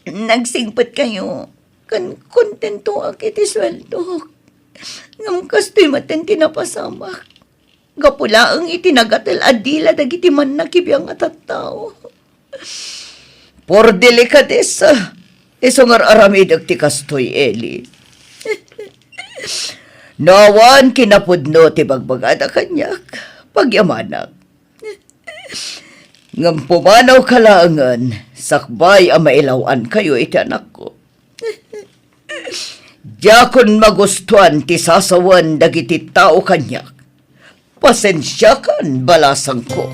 Nagsingpot kayo, kan kontento ak iti sweldo. Ngam kasto'y maten tinapasamak. Gapula ang itinagatal adila dagiti man nakibiyang at tao. Por delikadesa, isungar aramidag ti kastoy Eli. Nawan kinapudno ti bagbagada kanyak, pagyamanak. Ngam pumanaw kalaangan, sakbay ang mailawan kayo iti anak ko. Diyakon magustuhan ti sasawan dagiti tao kanyak. Pasensya kan balasang ko.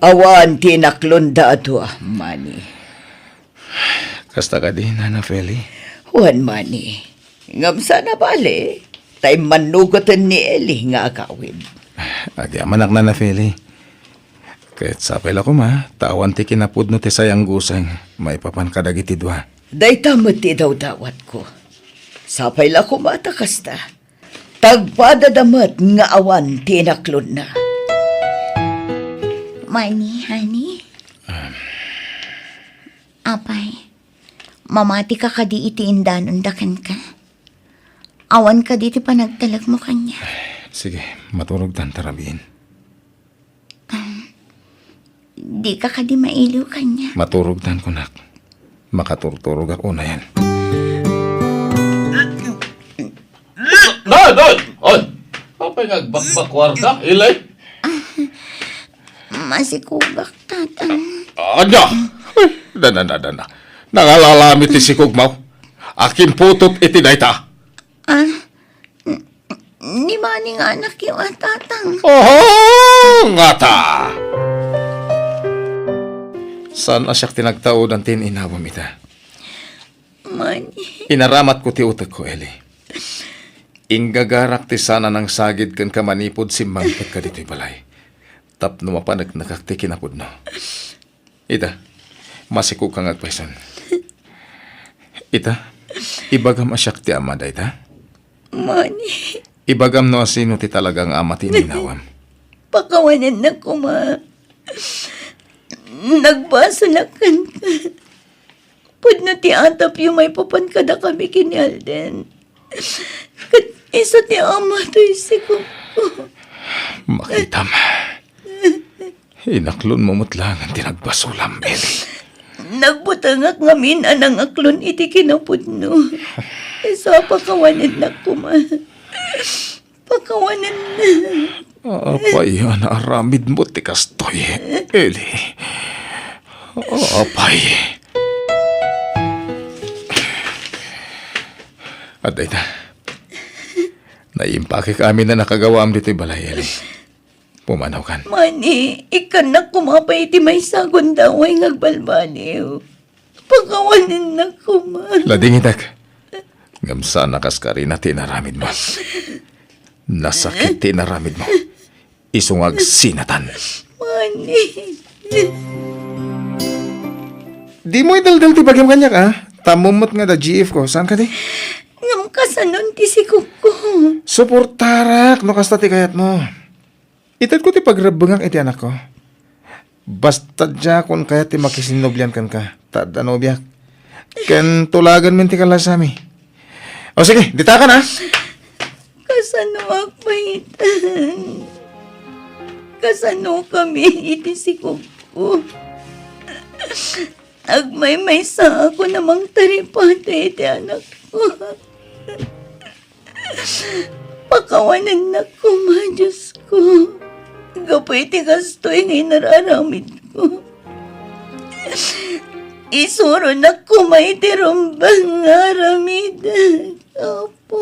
Awan ti naklunda adwa, Manny. Kasta ka din, Nana Feli. Juan Manny, ngam sana bale, tay manugotan ni Eli nga agawin. Adi amanak Nana Feli. Kahit sapay ko ma, tawan ti kinapudno ti sayang gusang, may papan kadagiti dua. Day tamot ti daw dawat ko. Sapay la ko matakasta. Tagpadadamat nga awan ti naklod na. Mani, honey? Apay, mamati ka kadi iti indanon dakan ka. Awan ka di ti panagtalag mo kanya. Sige, maturog tan tarabin. Di ka kadi mailiw kanya. Maturog tan kunak. Makaturturog ako na yan. Doon! On! Kapay nagbakwar ka, ilay? Masikugak, tatang. Anya! Dana. Nangalalamit ti si Kugmaw. Akin putot itinayta. Ni maning anak yung tatang. Oh, ngata! Saan asyak tinagtao ng tininawa mita? Mani. Inaramat ko ti utak ko, Eli. Inggagarak ti sana ng sagid kan kamanipod si mangkat ka dito'y balay. Tapno mapanag nakakti kinapod no. Ita, masikog kang agpaisan. Ita, ibagam asyak ti ama da ita? Mani. Ibagam no asino ti talagang ama ti ninawam. Pakawanan na ko, ma. Nagbaso na kan ka. Pud na ti atap yung may papan kada kami kini Alden. Kat isa ti ama to isikog ko. Makitam. Inaklon mo mutlangan tinagbasulam, Eli. Nagbutangak ngamin anang aklon iti kinapudno. Isa pakawanan na ko, ma. Pakawanan na. Apay, naaramid mo ti kastoy, Eli. Apay. At ita, naimpake kami na nakagawa am dito'y balay, Eli. Pumanaw kan. Mani, ikan na kumapay iti may sagon daw ay ngagbalbaliw. Pakawanan na ko, ma. Lading itak. Ngamsa nakaskari na tinaramid mo. Nasakit tinaramid mo. Isungag sinatan. Mani. Di mo idaldal ti bagyam kanyak, ha? Tamumot nga da GF ko. Saan ka di? Ngam kasanon ti sikog ko. Suportarak, no kasta ti kayat mo. Itad ko ti pagrabungang iti anak ko. Basta dya kung kaya ti makisinobyan kan ka. Tada no biyak. Ken tulagan min ti kalasami. O sige, dita ka na. Kasano agpahitan. Kasano kami iti sikog ko. Agmay sa ako namang taripata iti anak ko. Pakawanan na ko, ma, Diyos ko. Gapay ti kastoy ngay nararamid ko. Isuro na ko may tirumbang aramid. Apo.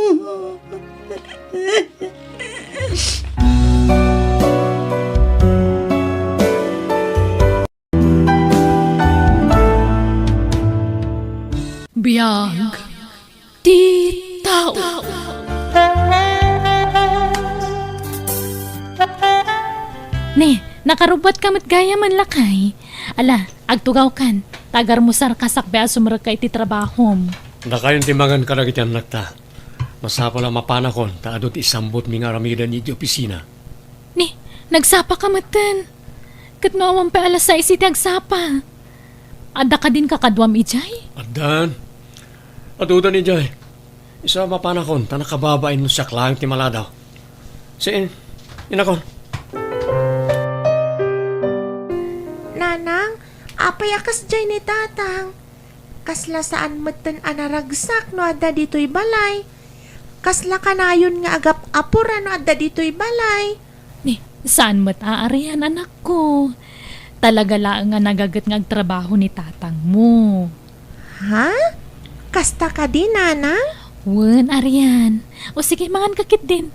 Ne, nakarubot ka mat gaya man lakay. Ala, agtugaw kan. Tagar mo sar kasakbe asumra ka iti trabahom. Nakayon timangan ka na kityan nakta. Masapa lang mapanakon, taadot isambot mi nga ramidan ni opisina. Ni, nagsapa ka matan. Katnoawang pa alas 6 iti agsapa. Ada ka din kakadwam ijay? Adan. Aduda ni Jay. Isa mapanakon, tanakababain mo siya klang timaladaw. Siin, inakon. Nanang, apay akas dyan ni tatang. Kasla saan matan anaragsak no adda dito'y balay. Kasla kanayon nga agap apura no adda dito'y balay. Ni, saan mat aarihan anak ko? Talaga lang nga nagagat nga trabaho ni tatang mo. Ha? Kasta ka din, nanang? Wen, Arian. O sige, mangan kakit din.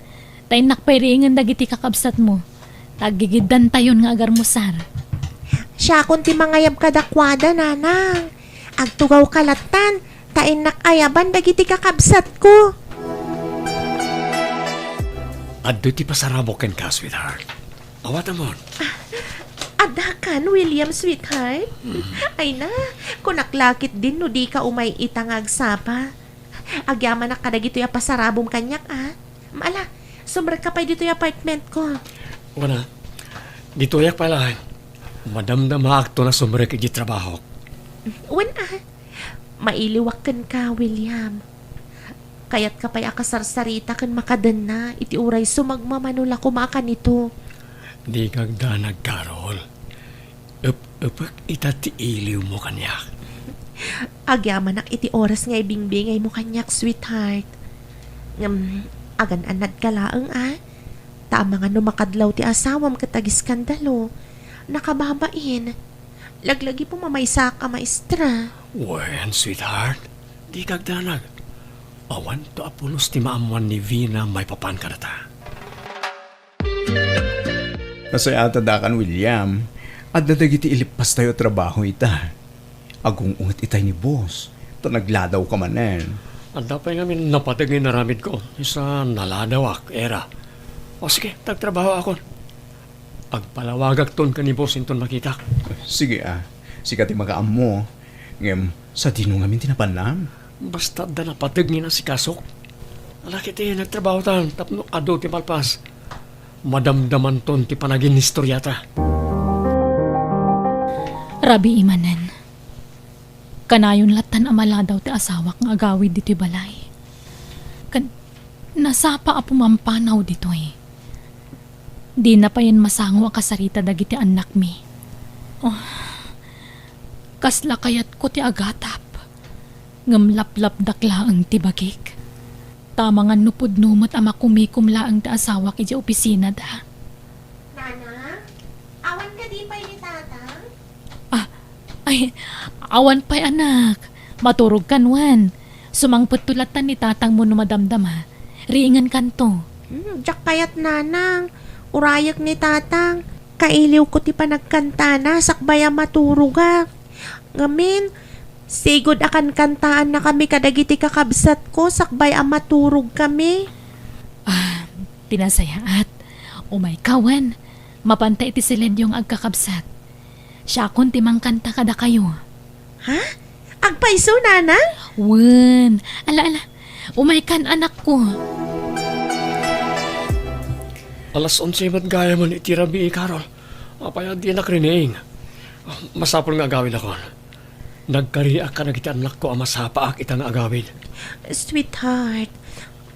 Tay nakpairingan dagiti kakabsat mo. Tagigidan tayon nga agar musar. Siya kung ti mangayab kadakwada, nanang. Agtugaw kalatan, tain nakayaban dagiti kakabsat ko. Addo ti pasarabo ken ka, sweetheart. Awat amon. Adakan, William, sweetheart. Ay na, kunaklakit din no di ka umay itangag sapa. Agyaman na kadagito yung pasarabong kanyak, ah. Maala, sumrek ka pa dito yung apartment ko. Wana, dito yak pala. Madamdam akto na sumrek iti trabaho. Wana, mailiwakan ka, William. Kayat ka pa'y akasarsarita kan makadan na, iti uray sumagmamanula kumaka nito. Di kag danag, Carol. Upak itati iliw mo kanyak. Agyaman iti oras nga ibingbingay mo kanyak, sweetheart. Agan anad ka laang, ah. Tama nga numakadlaw ti asawam katagis skandalo. Nakababain. Laglagi po mamaysa ka, maestra. Wen, sweetheart. Di kag danag. Awan to apulos ti maamuan ni Vina may papan ka na ta. Masaya dakan, William. At dadagiti ilipas tayo trabaho ita. Agong ungat itay ni boss. Ta nagladaw ka manen. Anda pa nga min napatagin na ramid ko. Isa naladawak, era. O sige, tagtrabaho ako. Agpalawagak ton ka ni boss inton makita. Sige Sikat yung makaam mo. Ngem, sa dino nga min tinapanam. Basta da napatagin na si Kasok. Alakit nagtrabaho tan, tapno ado ti palpas. Madamdaman ton ti panagin historyata. Rabi imanen. Kanayon latan amala daw ti asawak nga agawid dito'y balay. Nasapa a pumampanaw dito'y. Di na pa yan masango ang kasarita dagiti anak mi. Oh, kasla kayat ko ti agatap. Ngamlaplap dakla ang tibagik. Tama nga nupod numot ama kumikumla ang ti asawak iti opisina da. Nana, awan ka di pa ni tatang? Ay, awan pa'y anak. Maturog kanwan. Sumangpot tulatan ni tatang mo numadamdama. Riingan kanto. Diyak kayat nanang. Urayak ni tatang. Kailiw ko ti panagkantana. Sakbaya maturuga. Ngamin, sigod akan kantaan na kami kadagiti kakabsat ko. Sakbaya maturog kami. Pinasayaat. Umay kawan. Mapantay iti siledyong agkakabsat. Siya kun timang kanta kada kayo. Ha? Agpaiso, nanang? Wen, ala. Umay kan anak ko. Alas 11 mat gaya man itirabi Carol. Apaya di nakrining. Masapol nga agawin ako. Nagkariak ka na kita anak ko ang masapaak itang agawin. Sweetheart,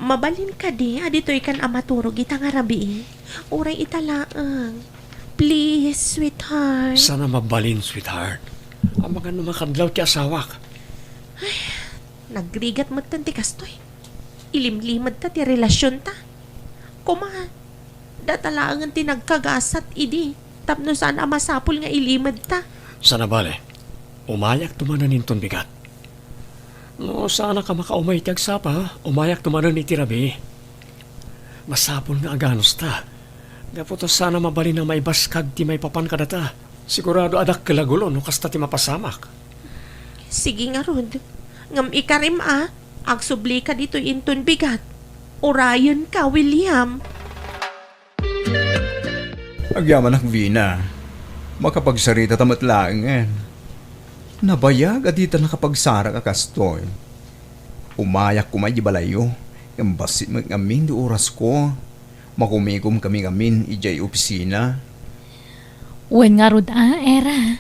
mabalin ka di. Adito ikan amaturog itang arabi. Uray italaang. Please, sweetheart. Sana mabalin, sweetheart. Ang mga numakadlaw ti asawak. Nagrigat mo ti kastoy. Ilimlimad ta ti relasyon ta. Kuma, datalaangan ti nagkagasat idi. Tapno sana masapul nga ilimad ta. Sana bale, umayak tumanan inton bigat. No, sana ka makaumay ti agsapa, umayak tumanan iti rabi. Masapul nga aganos ta. Gaputo sana mabalin na may baskag ti may papan kadata. Sigurado adak kalagulo no kasta ti mapasamak. Sige nga rod. Ngam ikarim agsubli ka dito inton bigat. Orayon ka, William. Agyaman ak Vina. Makapagsarita tamat laangan. Nabayag adita nakapagsara ka kastoy. Umayak ko may balayo. Yung basit mag-amin di oras ko. Makumikom kami amin ijay opisina. Wen nga rod era.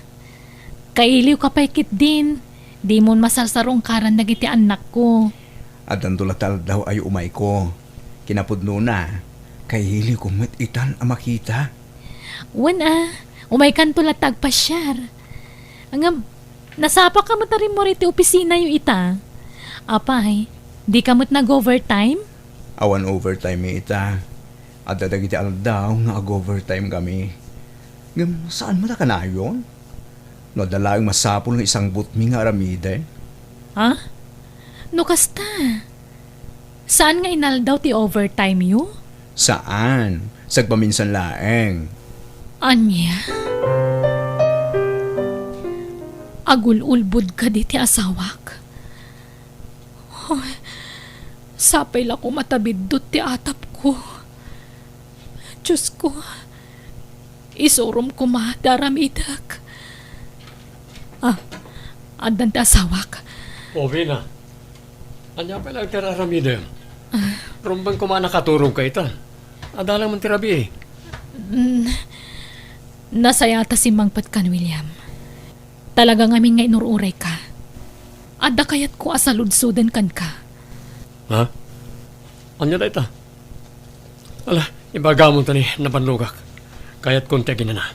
Kailiw ka paikit din. Di mo masasarong karan dagiti anak ko. Adan tulatal daw ay umay ko. Kinapudno na. Kay hili ko met itan ang makita. Wen umay kan tulat tagpasyar. Angam, nasapa ka mo tarin mo riti opisina yung ita. Apay, di ka mo't nag-overtime? Awan overtime may ita. At dadagiti daw nga ag-overtime kami. Ngam, saan mo na ka na yun? No, dalaang masapol ng isang butmi nga aramide. Ha? No kasta. Saan nga inaldaw ti overtime yu? Saan? Sagpaminsan laeng. Anya? Agul-ulbud ka di ti asawak. Hoy, sapay la ko matabidot ti atap ko. Diyos ko, isurom ko madaramidak. Andan ti asawak. O, Vina. Anya pa lang tiraramide. Rumbang ko nakatulong ka ita. Adalang man tirabi eh. Nasayata si Mangpat kan, William. Talaga ngamin nga inururay ka. Adda kayat ko asaludsudan kan ka. Ha? Anya na ita? Ala, ibaga mo tani nabanlugak. Kaya't konti ginana.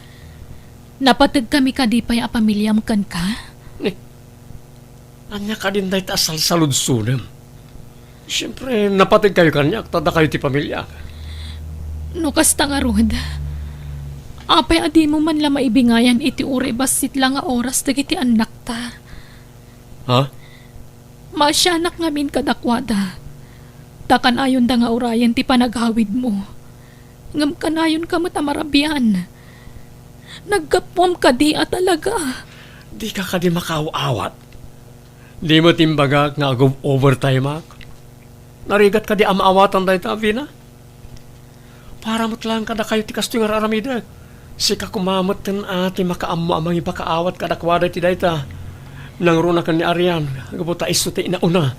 Napatid kami ka di pa'y apamilyam kan ka? Anya ka din dahi asal saludsunem. Siyempre, napatid kayo kanya, tada kayo ti pamilya. No kasta nga rod. Apay adi mo man la maibingayan iti uri basit lang nga oras dagiti anak ta. Ha? Masyanak ngamin kadakwada. Takan ayon da nga urayan ti panaghawid mo. Ngam kanayon ka matamarabian. Nagkapwam ka di talaga. Di ka di makawawat. Di mo timbaga nga overtime ak. Narigat ka di amaawatan dahi ta, Vina. Para mo't lang kada kayo ti kasto nga raramidag. Sika kumamot ten ati makaammo amang ipakaawat kadakwada ti dahi ta. Nang runa ka ni Arian, gabuta iso ti inauna.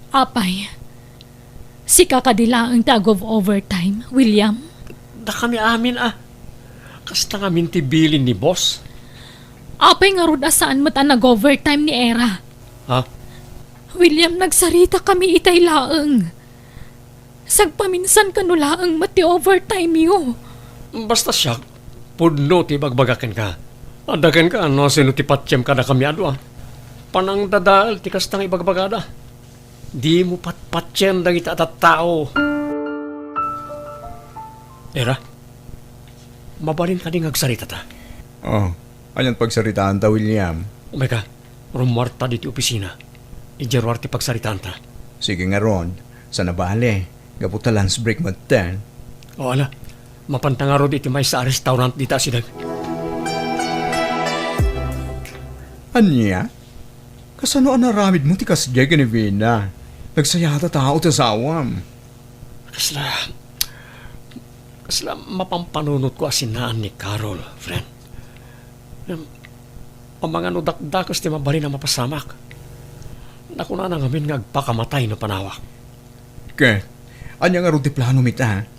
Apay, sika kadila ang tag of overtime, William. Da kami amin Kasta nga mintibilin ni boss. Apay nga rod asaan mo ta nag-overtime ni Era. Ha? William, nagsarita kami itay laeng. Sagpaminsan ka no laeng mati overtime yo. Basta siya, pudno ti bagbagakan ka. Adakan ka, no, sino ti patyem ka na kami adwa. Panang dadaal, ti kastang ibagbagada. Di mo patpatyem dang itatatao. Era, mabalin ka din agsarita ta. Oh, anyan pagsaritaan ta, William. Umay ka, rumarta di ti opisina. Ijerwar ti pagsaritaan ta. Sige nga ron, sa nabale. Gaputa lunch break mo ten. O ala, mapantangaro di ti may sa restaurant di ta sidag. Anya? Kasano ang naramid mo ti kasjay ni Vina? Nagsayata tao ta sawam. Kasla mapampanunot ko asinaan ni Carol, friend. Ang mga nudakdakos ti mabali na mapasamak. Nakuna na ngamin nga agpakamatay na panawak. Ke, anya nga ron ti plano mita?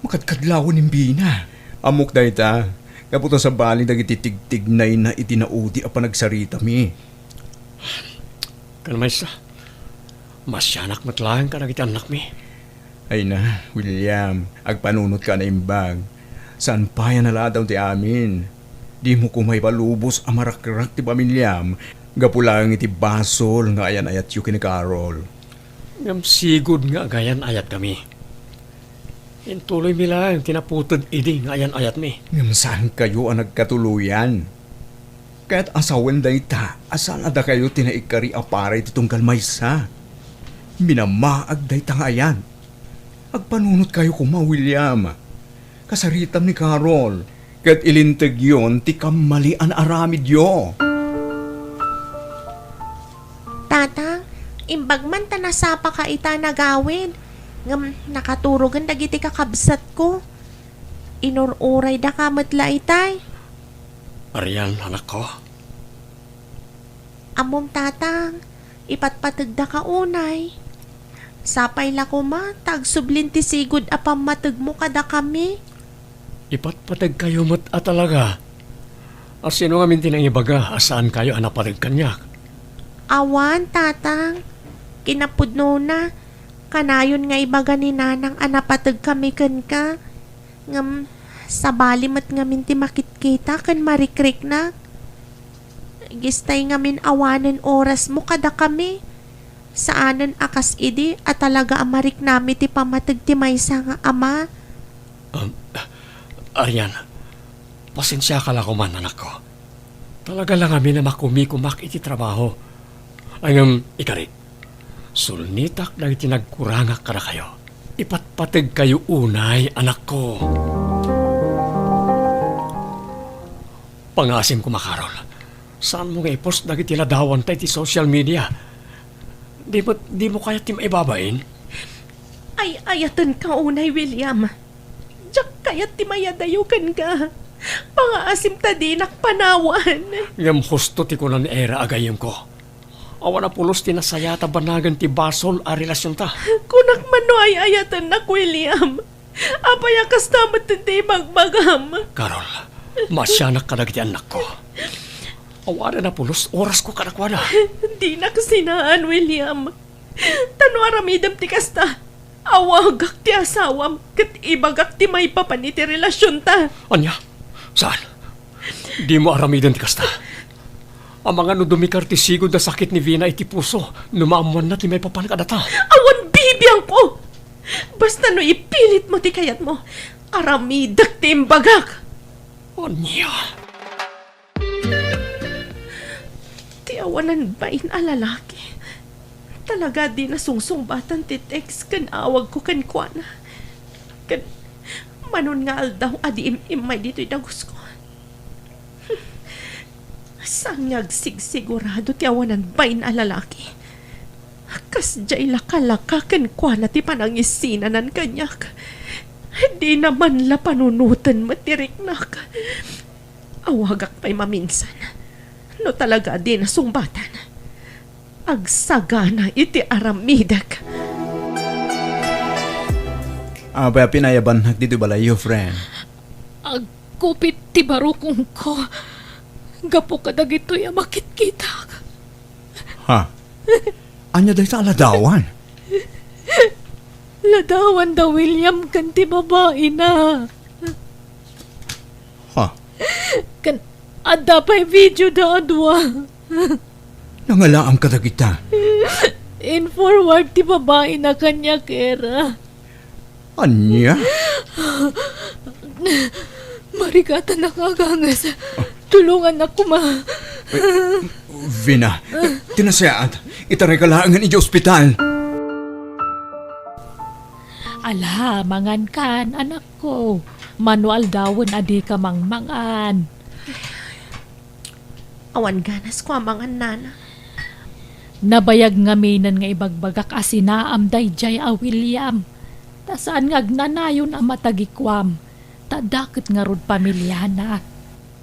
Makadkadlawon ni Vina. Amok dahi ta. Kaputa sa bali dagiti tigtignay na itinaudi a panagsarita mi. Kalmay sa, masyanak matlahan ka na kita anak mi. Ay na, William, agpanunot ka na imbag. Saan pa yan naladaw ti amin? Di mo kumay palubos ang marakrak ti pamilyam. Gapulang iti basol nga ayan ayat yu kini Carol. Ngam sigod nga gayan ayat kami. Intuloy mi lang, tinaputod idi nga ayan ayat mi. Ngam saan kayo ang nagkatuluyan? Kaya't asawan dahi ta, asaan ada kayo tinaikari aparay titong kalmaysa. Minamaag dahi ta nga ayan. Agpanunot kayo kuma, William. Kasaritam ni Carol. Kaya't ilintag yun, ti kamalian aramid yo. Tatang, imbag man tanasapa ka ita nagawid. Ngam nakaturogan dagiti kakabsat ko. Inururay da kamat la itay. Arian, anak ko. Amom tatang, ipatpatag da ka unay. Sapay la ko ma, tagsublin ti sigod apam matag mo kada kami. Ipatpatag kayo mat talaga. Sino nga mintin ang ibaga, asaan kayo anapatag kanyak? Awan, tatang. Kinapudno na. Kanayon nga ibaga ni nanang anapatag kami kan ka. Ngam, sa balimat nga minti makitkita kan marikrik na. Gistay nga min awanan oras mo kada kami. Saanan akas idi at talaga amarik nami ti pamatag ti maysa nga ama. Arian, pasensya ka lang ko man, anak ko. Talaga lang kami na makumikumak iti trabaho. Ang ikarit, sulnitak na itinagkurangak ka na kayo. Ipatpatag kayo unay, anak ko. Pangasim ko makarol. Saan mo nga i-post na itiladawan tayo ti social media? Di mo kaya tim ibabain? Ay ayatan ka unay, William. Diyak kayat ti mayadayukan ka. Pangaasim ta dinak panawan. Ngam husto ti kunan era agayem ko. Awan na pulos ti nasayata banagan ti basol a relasyon ta. Kunak mano ay ayatan na, William. Apayakas tamat ti magbagam. Karol, masyanak ka na kiti anak ko. Awan na pulos, oras ko kanakwana. Di na kasinaan, William. Tano aramidam ti kasta. Awagak ti asawam kat ibagak ti may papaniti relasyon ta. Anya? Saan? Di mo aramidan ti kasta. Ang mga no dumikar ti sigod na sakit ni Vina iti puso, numaamuan na ti may papanakadata. Awan bibiyang ko! Basta no ipilit mo ti kayat mo, aramidak ti imbagak. Anya? Ti awanan bain alalaki. Talaga di na sungsungbatan ti text kan awag ko kan kuana. Kan manon nga aldaw adi imay dito'y dagos ko. Sanyag sigsigurado ti awanan bain alalaki. Kas jay laka-laka kan kuana ti panangisinanan kanyak. Di naman la panunutan matiriknak. Awagak pa'y maminsan. No talaga di na sungbatan. Agsagana iti aramidak. Abay pinayaban dito balayo, friend. Agkupit ti barukong ko. Gapo ka dagito ya makit-kita. Ha? Anya dahi sa aladawan? Ladawan da William kan ti babae na. Ha? Kan adda pa'y video da adwa. Nangalaang kadagita. In forward ti babae na kanya kera. Anya? Marigata nakagangas. Tulungan ako ma. Vina, tinasayaan. Itaray ka laangan iti ospital. Ala, mangan kan, anak ko. Manual dawon adi ka mangmangan. Awan ganas ko amangan nana. Nabayag nga minan nga ibagbagak asinaam dayjay a William. Tasaan nga agnanayon a matagikwam. Tadakit nga rod pamilya na.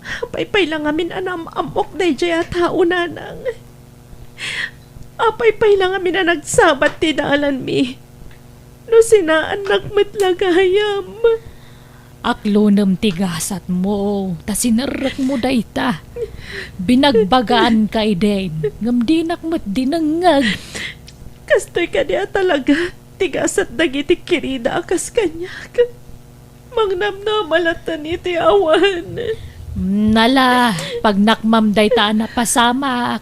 Apay-pay lang amin anam amok day jaya tao nanang. Apay-pay lang amin na nagsabat tinalan mi. No sinaan nagmatlagayam. Aklonem tigasat mo. Ta sinerek mo dayta. Binagbagaan ka iden. Ngam dinak mo't dinangag. Kastoy ka niya talaga. Tigasat dagiti kirida akas kanyak. Mangnamnamalatan iti awan. Nala, pag nakmam dayta na pasamak.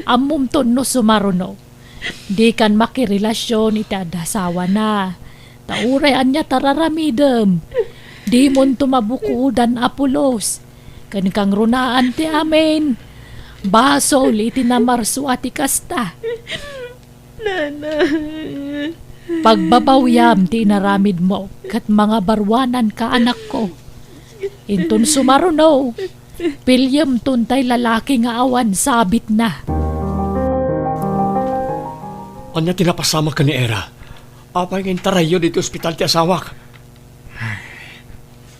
Amumton no sumaruno. Di kan makirelasyon iti adasawa na. Taurayan niya tararamidem. Di mon tumabukudan apulos. Kan kang runaan ti amin. Basol iti namarso ati kasta. Nana. Pagbabawyam ti naramid mo. Kat mga barwanan ka anak ko. Intun sumaruno. Pilyam tuntay lalaki nga awan sabit na. Anya tinapasama ka ni Era. Apay ngayon tarayo dito ospital ti asawak.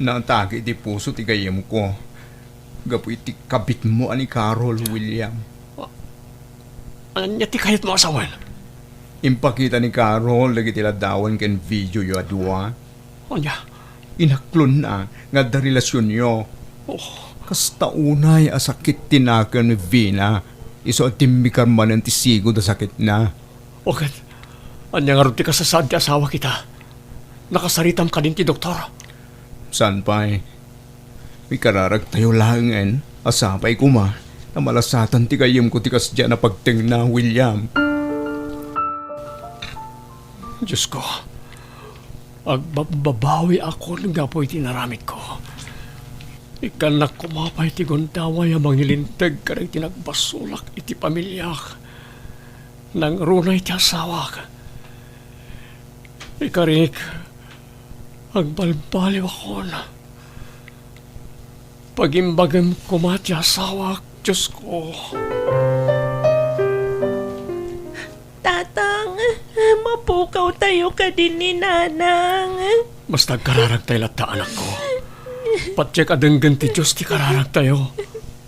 Naantagi di puso ti gayam ko. Gapu iti kabit mo ani Carol, William. Anya ti kahit mo asawan? Impakita ni Carol lagi tila dawan ken video yo adwa. Anya? Inaklon na nga da relasyon yo. Kasta unay asakit tinakan ni Vina. Iso at timikar man ang tisigo da sakit na. Okat, anya nga rin ti kasasad ti asawa kita. Nakasaritam ka din ti doktor. San pa'y? May kararag tayo langan. Asapay ko ma. Na malasatan ti kayam ko ti kasdya na pagting na, William. Diyos ko, agbabawi ako ng gapoy tinaramit ko. Ikanak kumapay ti gondaway amang nilintag ka rin tinagbasulak iti pamilyak. Nang runay ti asawak. Ikarik, agbalbaliw ako na. Pagimbagam kumati asawak, Diyos ko. Tatang, mapukaw tayo ka din ni Nanang. Mas nagkararag tayo lahat anak ko. Patsyak adenggan ti Diyos ti kararag tayo.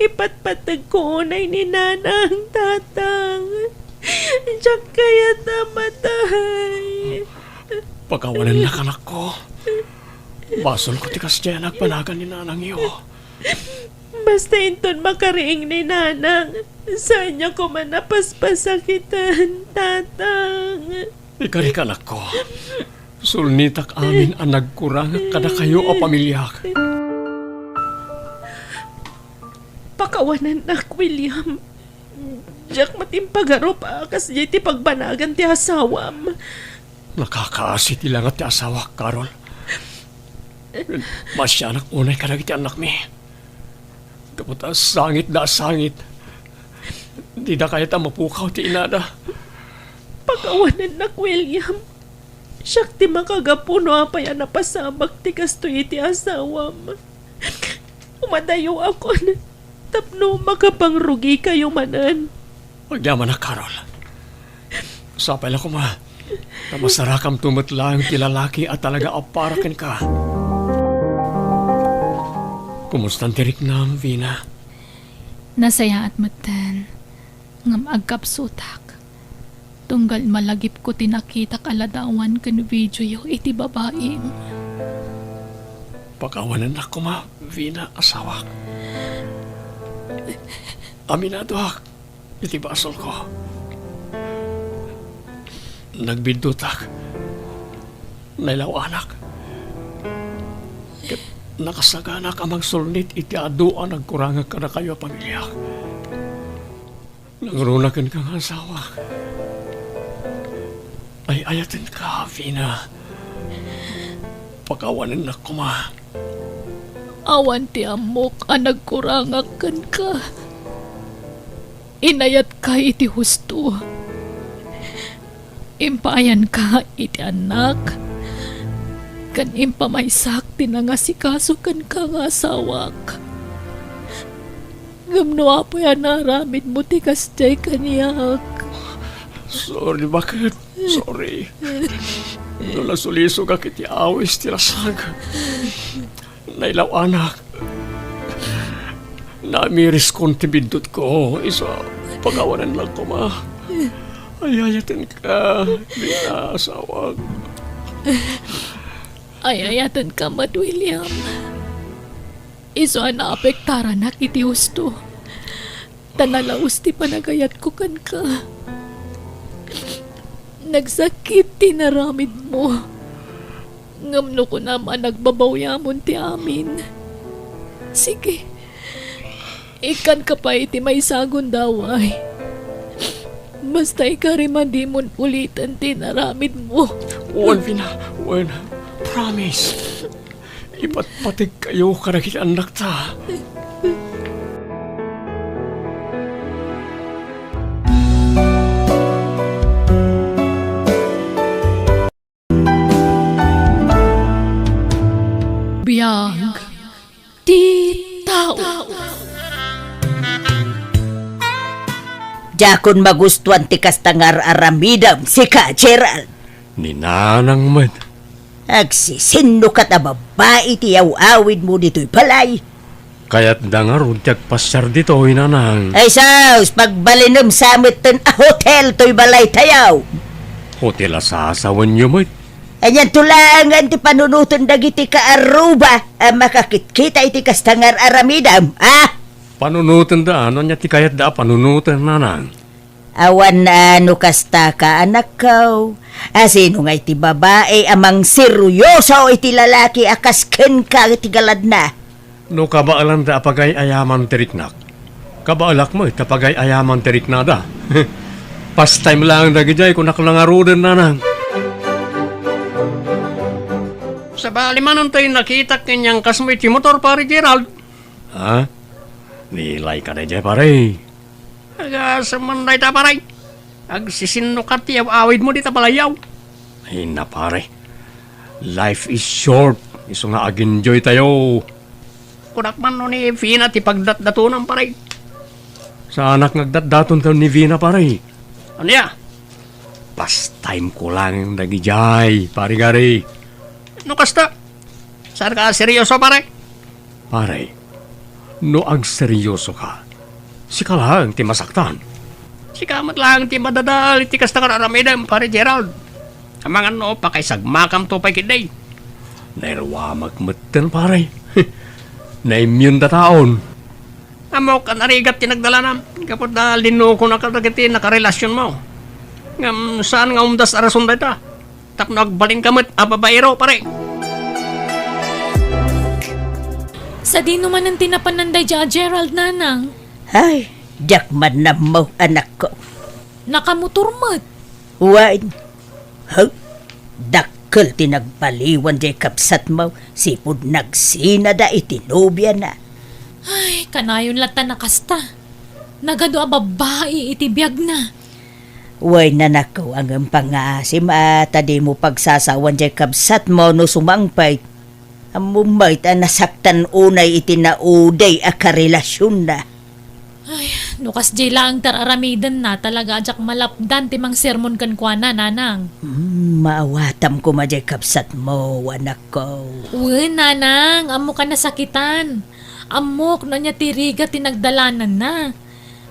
Ipatpatag ko unay ni Nanang, Tatang. Diyak kaya tamatay. Pagkawalan na kanak ko. Basol ko ti kasya nagpanagan ni nanang iyo. Basta inton makariing ni Nanang, saan niya ko man napaspasakitan, Tatang. Ikarik anak ko. Sulnitak amin ang nagkurang kada kayo o pamilyak. Pakawanan nak, William. Diyak matimpagaro pa kasi ti pagbanagan ti asawam. Nakakaasi ti langat ti asawa, Carol. Masyanak unay karagit ti anak mi. Kapot sangit na sangit. Di na kaya ta mapukaw ti inada. Pakawanan nak, William. Siyak ti makagapuno apay na pasabak ti kastoy ti asawam. Umadayo ako na tapno makapangrugi kayo manan. Magyaman na, Carol. Sapay lang ko ma. Na masarakam tumatlang ti lalaki at talaga aparakin ka. Kumustan tirik na, Vina? Nasaya at matan. Ngam agkapsutak. Tunggal malagip ko tinakita kaladawan kan video yo iti babaeng. Pagkawanan na ko ma, Vina, asawak. Aminado ak, iti basol ko. Nagbindutak. Nailaw anak. Kat nakasaganak amang sulnit iti aduan nagkurangag ka na kayo pamilya. Nangrunakan kang asawa. Ay ayatin ka, Vina. Pagkawanan na ko ma. Awan ti amok ang nagkurangakan ka. Inayat ka iti husto. Impayan ka iti anak. Kan impamaysak tinangasikaso kan ka nga asawak. Gamno apo yan naramid mo ti kastay kaniyak. Sorry, bakit? Sorry. Nula suliso ka kiti awis tirasag. Nailaw anak. Namiris kong tibindot ko. Isa, pagawanan lang ko ma. Ayayatin ka, Vina, asawag. Ayayatan ka, Mad William. Iso na apektara na kiti husto. Tanalaus ti panagayat ko kan ka. Nagsakit tinaramid mo. Ngamno ko naman nagbabawyamon ti amin. Sige. Ikan ka pa iti may sagon daway. Basta ikarimandimon ulitan tinaramid mo. Uwan, Vina. Uwan. Promise. Ipatpatig kayo karagit anak ta. Biyag ti tao. Jakon magustuhan ti kastangar aramidam si Ka Gerald. Ninanang man. Agsisindo ka ta babae ti awid mo dito'y balay. Kaya't da nga ron tiyak pasyar dito, inanang. Ay saus, pagbalinam sa ten a hotel to'y balay tayaw. Hotel asasawan niyo mo. Anyan tulangan ti panunutan dagiti ka Aruba, makakitkita iti kastangar aramidam, Panunutan da, ano niya ti kayat da panunutan, nanang. Awan na ano kasta ka anak ko. Sino nga iti babae amang seryoso iti lalaki akas ken ka iti galad na. No kabaalan da apagay ayaman teriknak. Kabaalak mo, tapagay ayaman terikna da. Pastime lang da gijay kung nakalangarudan, nanang. Sa bali man tayo nakita kanyang kasmoy ti motor, pare Gerald. Ha? Nilay ka na dyan, pare. Agasaman ta, pare. Agsisinno ka ti awid mo di ta palayaw. Ay na, pare. Life is short. Iso nga ag-enjoy tayo. Kunak man no ni Vina ti pagdatdatunan, pare. Sa anak nagdatdaton tayo ni Vina, pare. Ano ya? Pastime ko lang nagijay, pare gari. No kasta? Saan ka seryoso, pare? Pare, no ag seryoso ka, sika lang ti masaktan. Sikamat lang ti madadal, ti kasta kararamidam, pare Gerald. Amang ano, pakaisagmakam to pa kiday. Nairwa magmatan, pare. Na-immune da taon. Amo ka narigat ti nagdalanam, kapot na lino ko nakadagiti nakarelasyon mo. Ngam saan nga umdas arason da ita? Tapno agbaling kamot ababaero, pare. Sa di naman ang tinapananday dya, Gerald, nanang. Ay, jakman na mo anak ko. Nakamotormat. Wain. Dakkel tinagbaliwan di kapsat mo. Sipod nagsina da itinobya na. Ay, kanayon lata nakasta. Nagado a babae itibiyag na. Way na nako ang pangasim at di mo pagsasawan di kapsat mo no sumangpay. Amumay ta nasaktan unay itinauday a karelasyon na. Ay, nukas jay lang tararamidan na talaga ajak malapdan timang sermon kan kwa na, nanang. Maawatam ko ma di kapsat mo, anak ko. Uy, nanang, amo ka nasakitan. Amok na niya tiriga tinagdalanan na.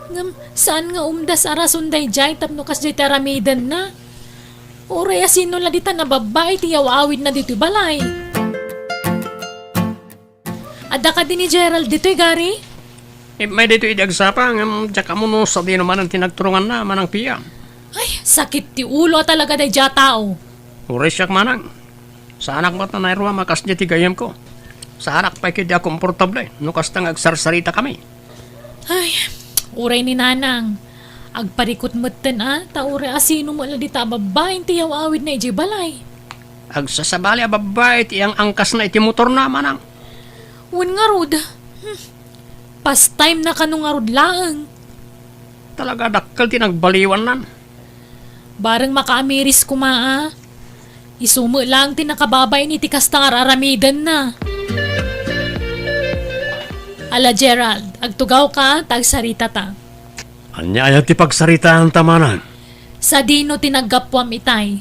Ngam, saan nga umdas arasunday jay tapno kas jay taramidan na? Oray asino la dita na babae tiyaw awid na dito balay. Ada ka din ni Gerald dito'y gari? May dito idagsapa, ngam tsaka mo no sa di naman ang tinagturungan na manang piyang. Ay, sakit ti ulo talaga day dya tao. Uray siyak manang. Sa anak mo't na nairwa makas niya tigayam ko. Sa anak pa kaya komportable, nukas tang agsarsarita kami. Ay, uray ni nanang. Agparikot motten ta uray asino mo ladita babaeng tiyaw awid na iji balay. Agsasabali a babae iti ang angkas na iti motor na manang. Wan nga rod. Pastime na kanong nga rod laang. Talaga dakkel tinagbaliwan nan. Barang makaamiris kumaa. Isumo lang tinakababay ni tikas tangar aramidan na. Ala Gerald, agtugaw ka, tagsarita ta. Anya ayat ti pagsaritaan tamanan. Sa dino tinaggapwam itay.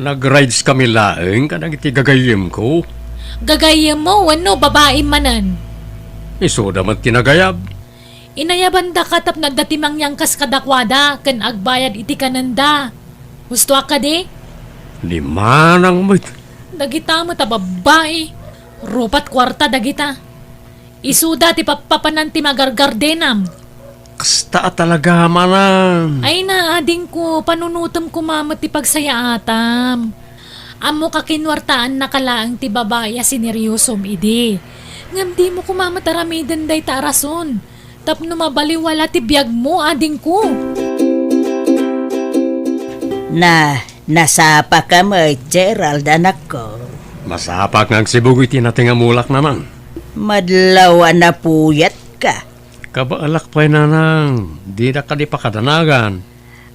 Nag-rides kami laeng kanang iti gagayim ko. Gagayam mo, ano, babae manan. Iso damat tinagayab. Inayaban da katap nagdatimang yangkas kadakwada, kan agbayad iti kananda. Gusto ka di? Lima nang mit. Dagita mo ta babae. Rupat kwarta dagita. Isuda ti papapanan ti magargardenam. Kasta talaga manang. Ay na, ading ko, panunutom ko mama ti pagsayaatam. Amo kakinwartaan na kalaang ti babaya sineryosom idi. Ngam di mo kumamataramidan day tarason. Tapno mabaliwala ti biyag mo, ading ko. Nasapa ka mo, Gerald, anak ko. Masapak ng sibugoy tinatingamulak naman. Madlaw na puyat ka. Kabaalak pa'y nanang. Di na ka di pakadanagan.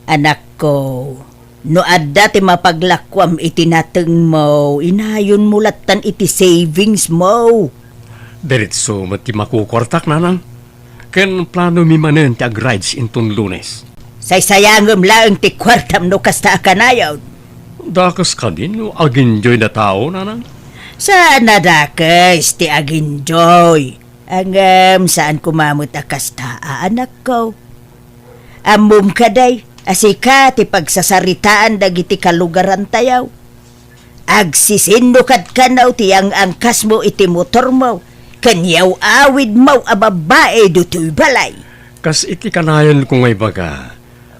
Anak ko, no adda ti mapaglakwam itinateng mo, inayon mo latan iti savings mo. Diretso mat ti makukwartak nanang. Ken plano mi manen ti ag-rides intong Lunes. Say sayangem lang ti kwartam no kasta akanayaw. Dakas ka din, aginjoy na tao, nanang. Sana dakas ti aginjoy. Saan kumamot akas taa, anak ko. Amom ka day, asika ti pagsasaritaan dagiti kalugaran tayaw. Agsisindukat ka naw ti ang angkas mo iti motor mo. Kanyaw awid mo a babae dutoy balay. Kas iti kanayon ko ngay baga.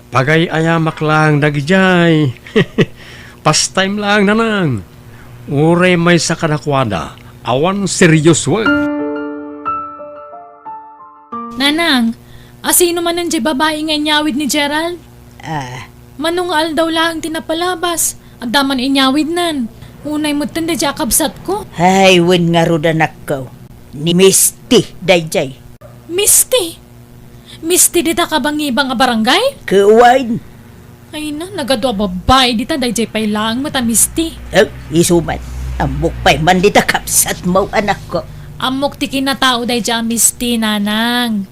Pagay ayamak lang dagijay. Pastime lang nanang. Uray may sa kanakwada. Awan serious work. Nanang, asino man nandiyan babae nga inyawid ni Gerald? Manungal daw lang tinapalabas. At daman inyawid nan. Unay mo tanda dya kabsat ko. Ay, wen nga ro anak ko. Ni Misty, dayjay. Misty! Misty dita ka bang ibang barangay? Kuwain. Ay na, nagadwa babae dita dayjay pay lang mata Misty. Isuman. Ambok pa'y mandita kapsat mo, anak ko. Amok ti kinatao dayjay Misty, nanang.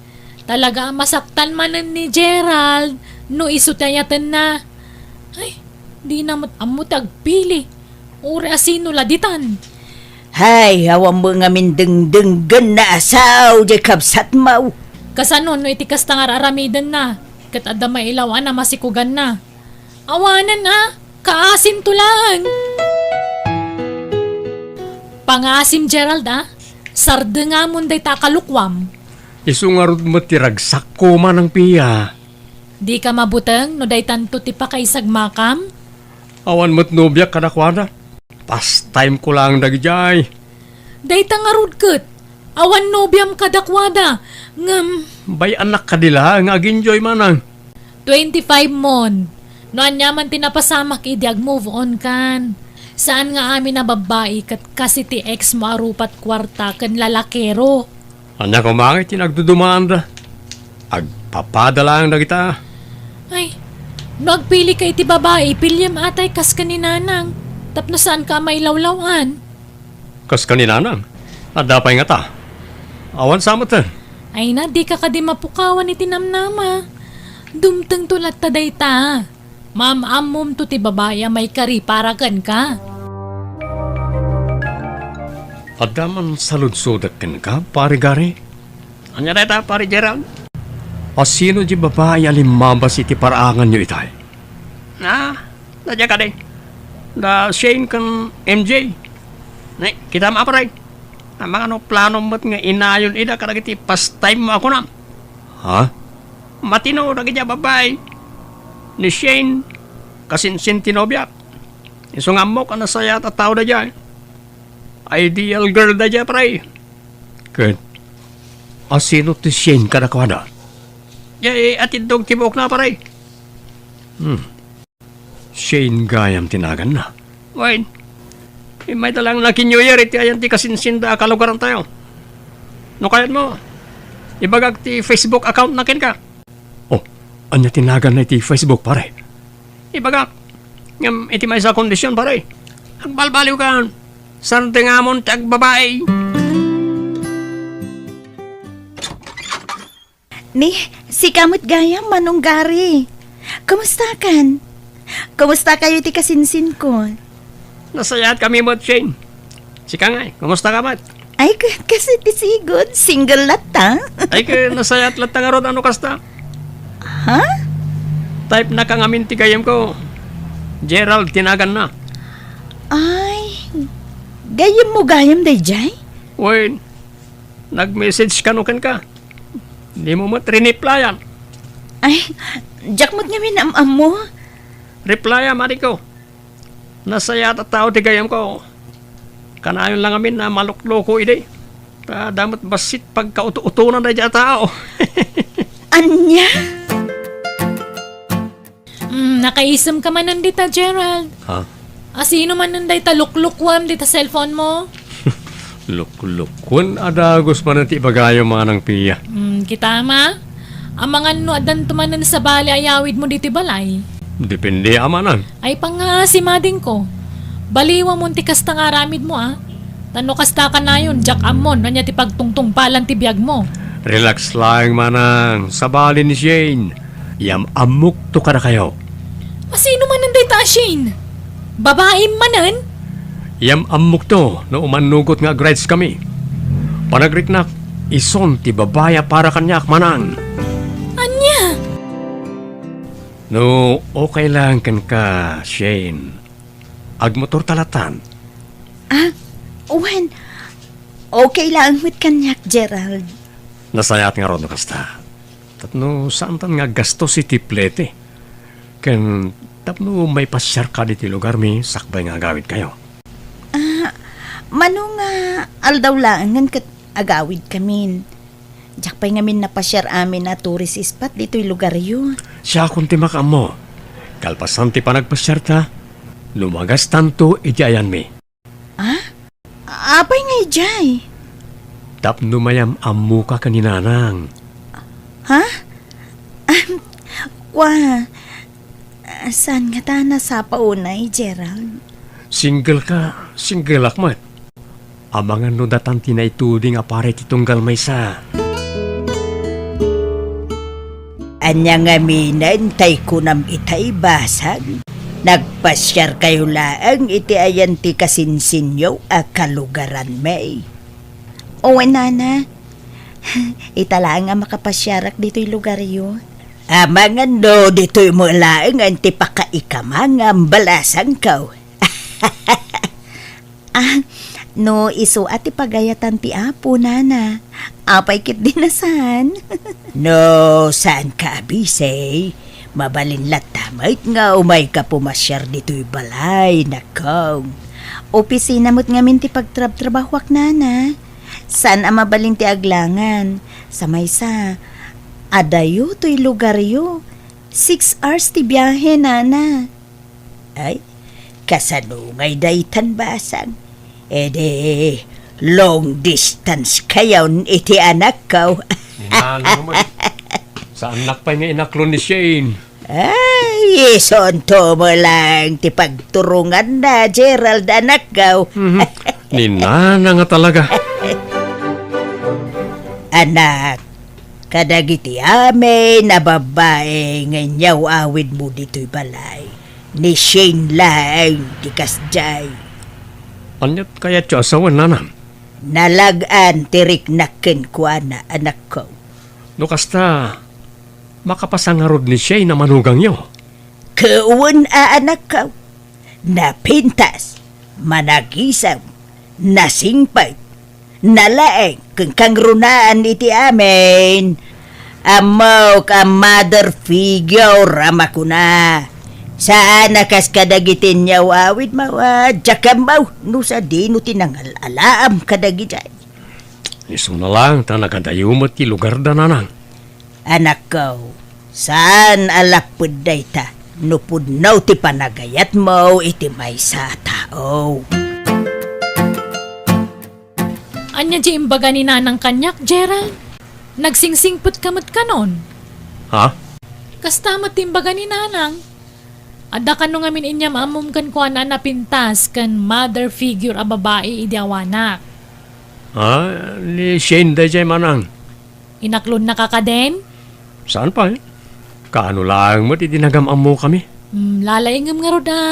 Talaga masaktan manan ni Gerald. No isutayatan na. Ay, di na amot agpili. Uri asino laditan. Hay, hawang mo nga mindeng-denggan na asaw, di kapsat mo. Kasano no itikas tangar aramidan na. Kat adda mailawan na masikugan na. Awanan na, kaasim to lang. Pangasim Gerald sarde nga mun day takalukwam. Isungarod mo tiragsak ko man ang piya. Di ka mabuteng no day tanto ti pakaisag makam. Awan mo't nobya kanakwada. Pastime ko lang dagijay. Day tangarud ket. Awan nobyam kadakwada. Ngam, Bay anak ka dila nga aginjoy manang. 25 mon. No anya man tinapasamak idiag move on kan. Saan nga amin na babae kat kasi ti ex mo arupat kwarta ken lalakero. Anya ko mangit tinagdudumaan da. Agpapadala ang dagita. Ay, no agpili kay ti babae, pilyam atay kas kaninanang. Tapno saan ka may lawlawan? Kas kaninanang. Adapay nga ta. Awan samot Ay na, di ka kadi mapukawan ni tinamnama. Dumteng tulat ta day ta. Ma'am-amom to ti babaya may kari para kan ka. Adaman saludsodak ken ka, pare gari. Anya data, pare Gerald? Asino di babae alimambas iti paraangan nyo itay? Nadya ka day. Da Shane kan MJ. Nay, kita mo pare. Ang mga plano mo't nga inayon ida karagiti pastime mo ako na. Ha? Matino nagitya babay. Ni Shane kasinsin tinobyak. Isungan mo ka na saya at tao na dyan. Ideal girl na dyan, pare. Ken, asino ti Shane ka na kwada? Yay, atid dong tibok na, pare. Shane gayam tinagan na. Wait. May talang laki New Year, iti ayan ti kasinsinda kalugaran tayo. No kayat mo, ibagag ti Facebook account na kin ka. Oh, anya tinagan na iti Facebook, pare. Ibagag, ngam iti may sa kondisyon, pare. Agbalbaliw ka, sante nga mon ti agbabae. Ni, si Kamot Gayam, Manong Gari. Kamusta kan? Kamusta kayo ti kasinsin ko? Nasayat kami mo, Shane. Sika nga, kumusta ka, Mat? Ay, kasi ti sigod, single lata. Ay, nasayat lahat nga ron, ano kasta? Ha? Type na kang amin tigayam ko. Gerald, tinagan na. Ay, gayam day jay? Wait, nag-message ka nukan ka. Di mo mat-replyan. Ay, jak mo't nga minamam mo. Replyan, mari ko. Nasayat at tao tigayam ko. Kanayon lang amin na malukloko ide. Damat basit pagkautunan na dyan tao. Anya? Nakaisam ka man nandita, Gerald. Ha? Asino man nanday taluklukwam dita cellphone mo? Luklukon adagos man ti bagayo manang piya. Kita ma? Ang mga no adan tumanan sa bali ayawid mo diti balay. Depende amanan. Ay pang si mading ko. Baliwa mo ti kasta nga aramid mo Tano kasta ka na yun, Jack Amon, nanya ti pagtungtung palan ti biyag mo. Relax lang manang. Sa bali ni Shane. Yam amok to ka na kayo. Asino man nanday ta, Shane? Babae manen? Yam amok to na umanugot nga grades kami. Panagritnak, ison ti babaya para kanyak manang. Anya? No, okay lang kan ka, Shane. Agmotor talatan. Uwan, okay lang with kanyak, Gerald. Nasayat nga ron no kasta. Tapno saan tan nga gasto si tiplete. Ken tapno may pasyar ka diti lugar mi sakbay nga agawid kayo. Mano nga aldaw lang ngan kat agawid kamin. Diyak pa'y ngamin napasyar amin na tourist spot dito'y lugar yun. Siya kung timakam mo. Kalpasan ti panagpasyar ta. Lumagas tanto ijayan mi. Apay nga ijay. Tapno mayam amu ka kaninanang. Ha? Saan nga ta nasa paunay, Gerald? Single ka, single akmat. Amangan no datan tinaituding apare titunggal may sa. Anya nga minan, tay kunam itay basag. Nagpasyar kayo laang iti ayan ti kasinsinyo a kalugaran may. O, nana. Itala nga makapasyarak dito'y lugar yun. Amangan no, dito'y mo laang ang ti pakaikamang balasang kaw. No, iso at ipagayatan ti apo, nana. Apay kit dinasan. No, saan ka abisay? Mabalinlat tamay nga umay ka pumasyar dito'y balay, nakaw. Opisina mo't ngamin ti pagtrab-trabahwak, nana. Saan ang mabalin ti aglangan? Sa maysa, adayo to'y lugar yo. 6 hours ti biyahe, nana. Ay, kasanungay daytan basang. Ede, long distance kayaw iti anak kaw. Ninanang mo. Sa anak pa nga inaklon ni Shane. Ay, ison to mo lang ti pagturungan na, Gerald, anak kaw. Ninanang nga talaga. Anak, kadagiti ame na babae ngayaw awid mo dito'y balay. Ni Shane lang, di kasjay. Anyat kaya tiyo asawan nanan. Nalagaan tirik nakin ko na anak ko. No kasta, makapasangarod ni Shane na manugang yo. Kauwan anak ko. Napintas, managisam, nasingpay, nalaeng kung kangrunaan iti amin. Amaw ka mother figure rama ko na. Saan nakas kadagitin niya awid mawad, jakambaw, no sa dino tinangal alaam kadagitay. Iso na lang, ta nakadayumot ti lugar da nanang. Anak ko, saan alapod day ta, nupudnaw ti panagayat mo iti may sa tao. Anya di imbaga ni nanang kanyak, Gerald? Nagsingsingput kamot kanon. Ha? Kastamat imbaga ni nanang. Ada ka nung amin inyam amum kan kuha na napintas kan mother figure a babae idiawanak. Ni Shane da jay manang. Inaklon na kakaden? Saan pa eh? Kaano lang mo itinagam mo kami? Lalaingam nga roda.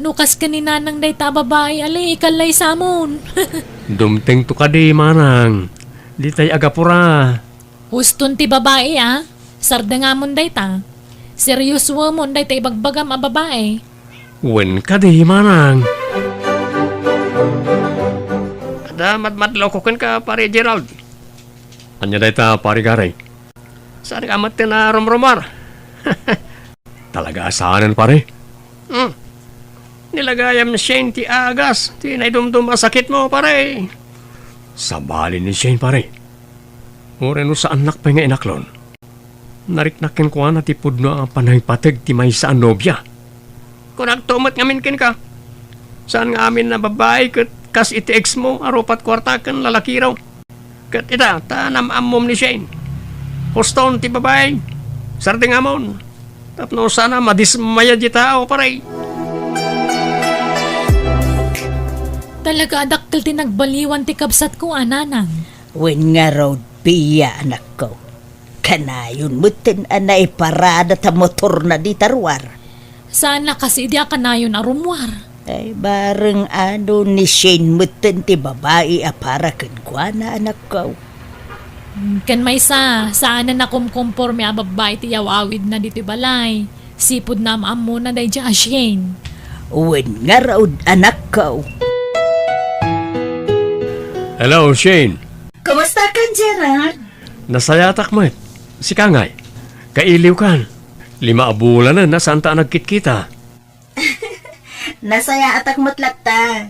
Nukas ka ni nanang day ta babae, ali ikalay samon. Dumting to ka di manang. Di tay agapura. Huston ti babae Sarda nga mon day ta. Serious woman day ta ibagbagam a babae. Wen ka di manang. Ada matmatlaw ko ka pare Gerald. Anya day ta pare garay. Saan ka amat na romromar? Talaga asahanan pare. Nilagayam ni Shane ti agas. Ti naidumdum masakit mo pare. Sabali ni Shane pare. Moreno sa anak pa nga inaklon. Nariknakin ko na tipod no ang panaypatag ti may sa nobya. Kung nagtumot ngamin kin ka. Saan nga amin na babae kat kas iti ex mo aropat kwarta kan lalaki raw. Kat ita tanam mom ni Shane. Poston ti babae. Sarding amon. Tapno sana madismaya di tao paray. Talaga adakkel ti nagbaliwan ti kabsat ko ananang. Wen nga road piya anak ko. Kanayon mutin anay parada ta motor na di tarwar. Sana kasi di ka na yun arumwar. Ay bareng ano ni Shane mutin ti babae para kenkwana anak ko. Kan may saan na nakumkumpor may ababay ti awawid na dito balay. Sipod na maam na day dya Shane. Uwen nga raod anak ko. Hello, Shane. Kumusta ka, Gerald? Nasayatak mo si Kangay. Kailiw kan. 5 bulan na nasaan ta nagkit-kita. Nasaya atak mo't lata.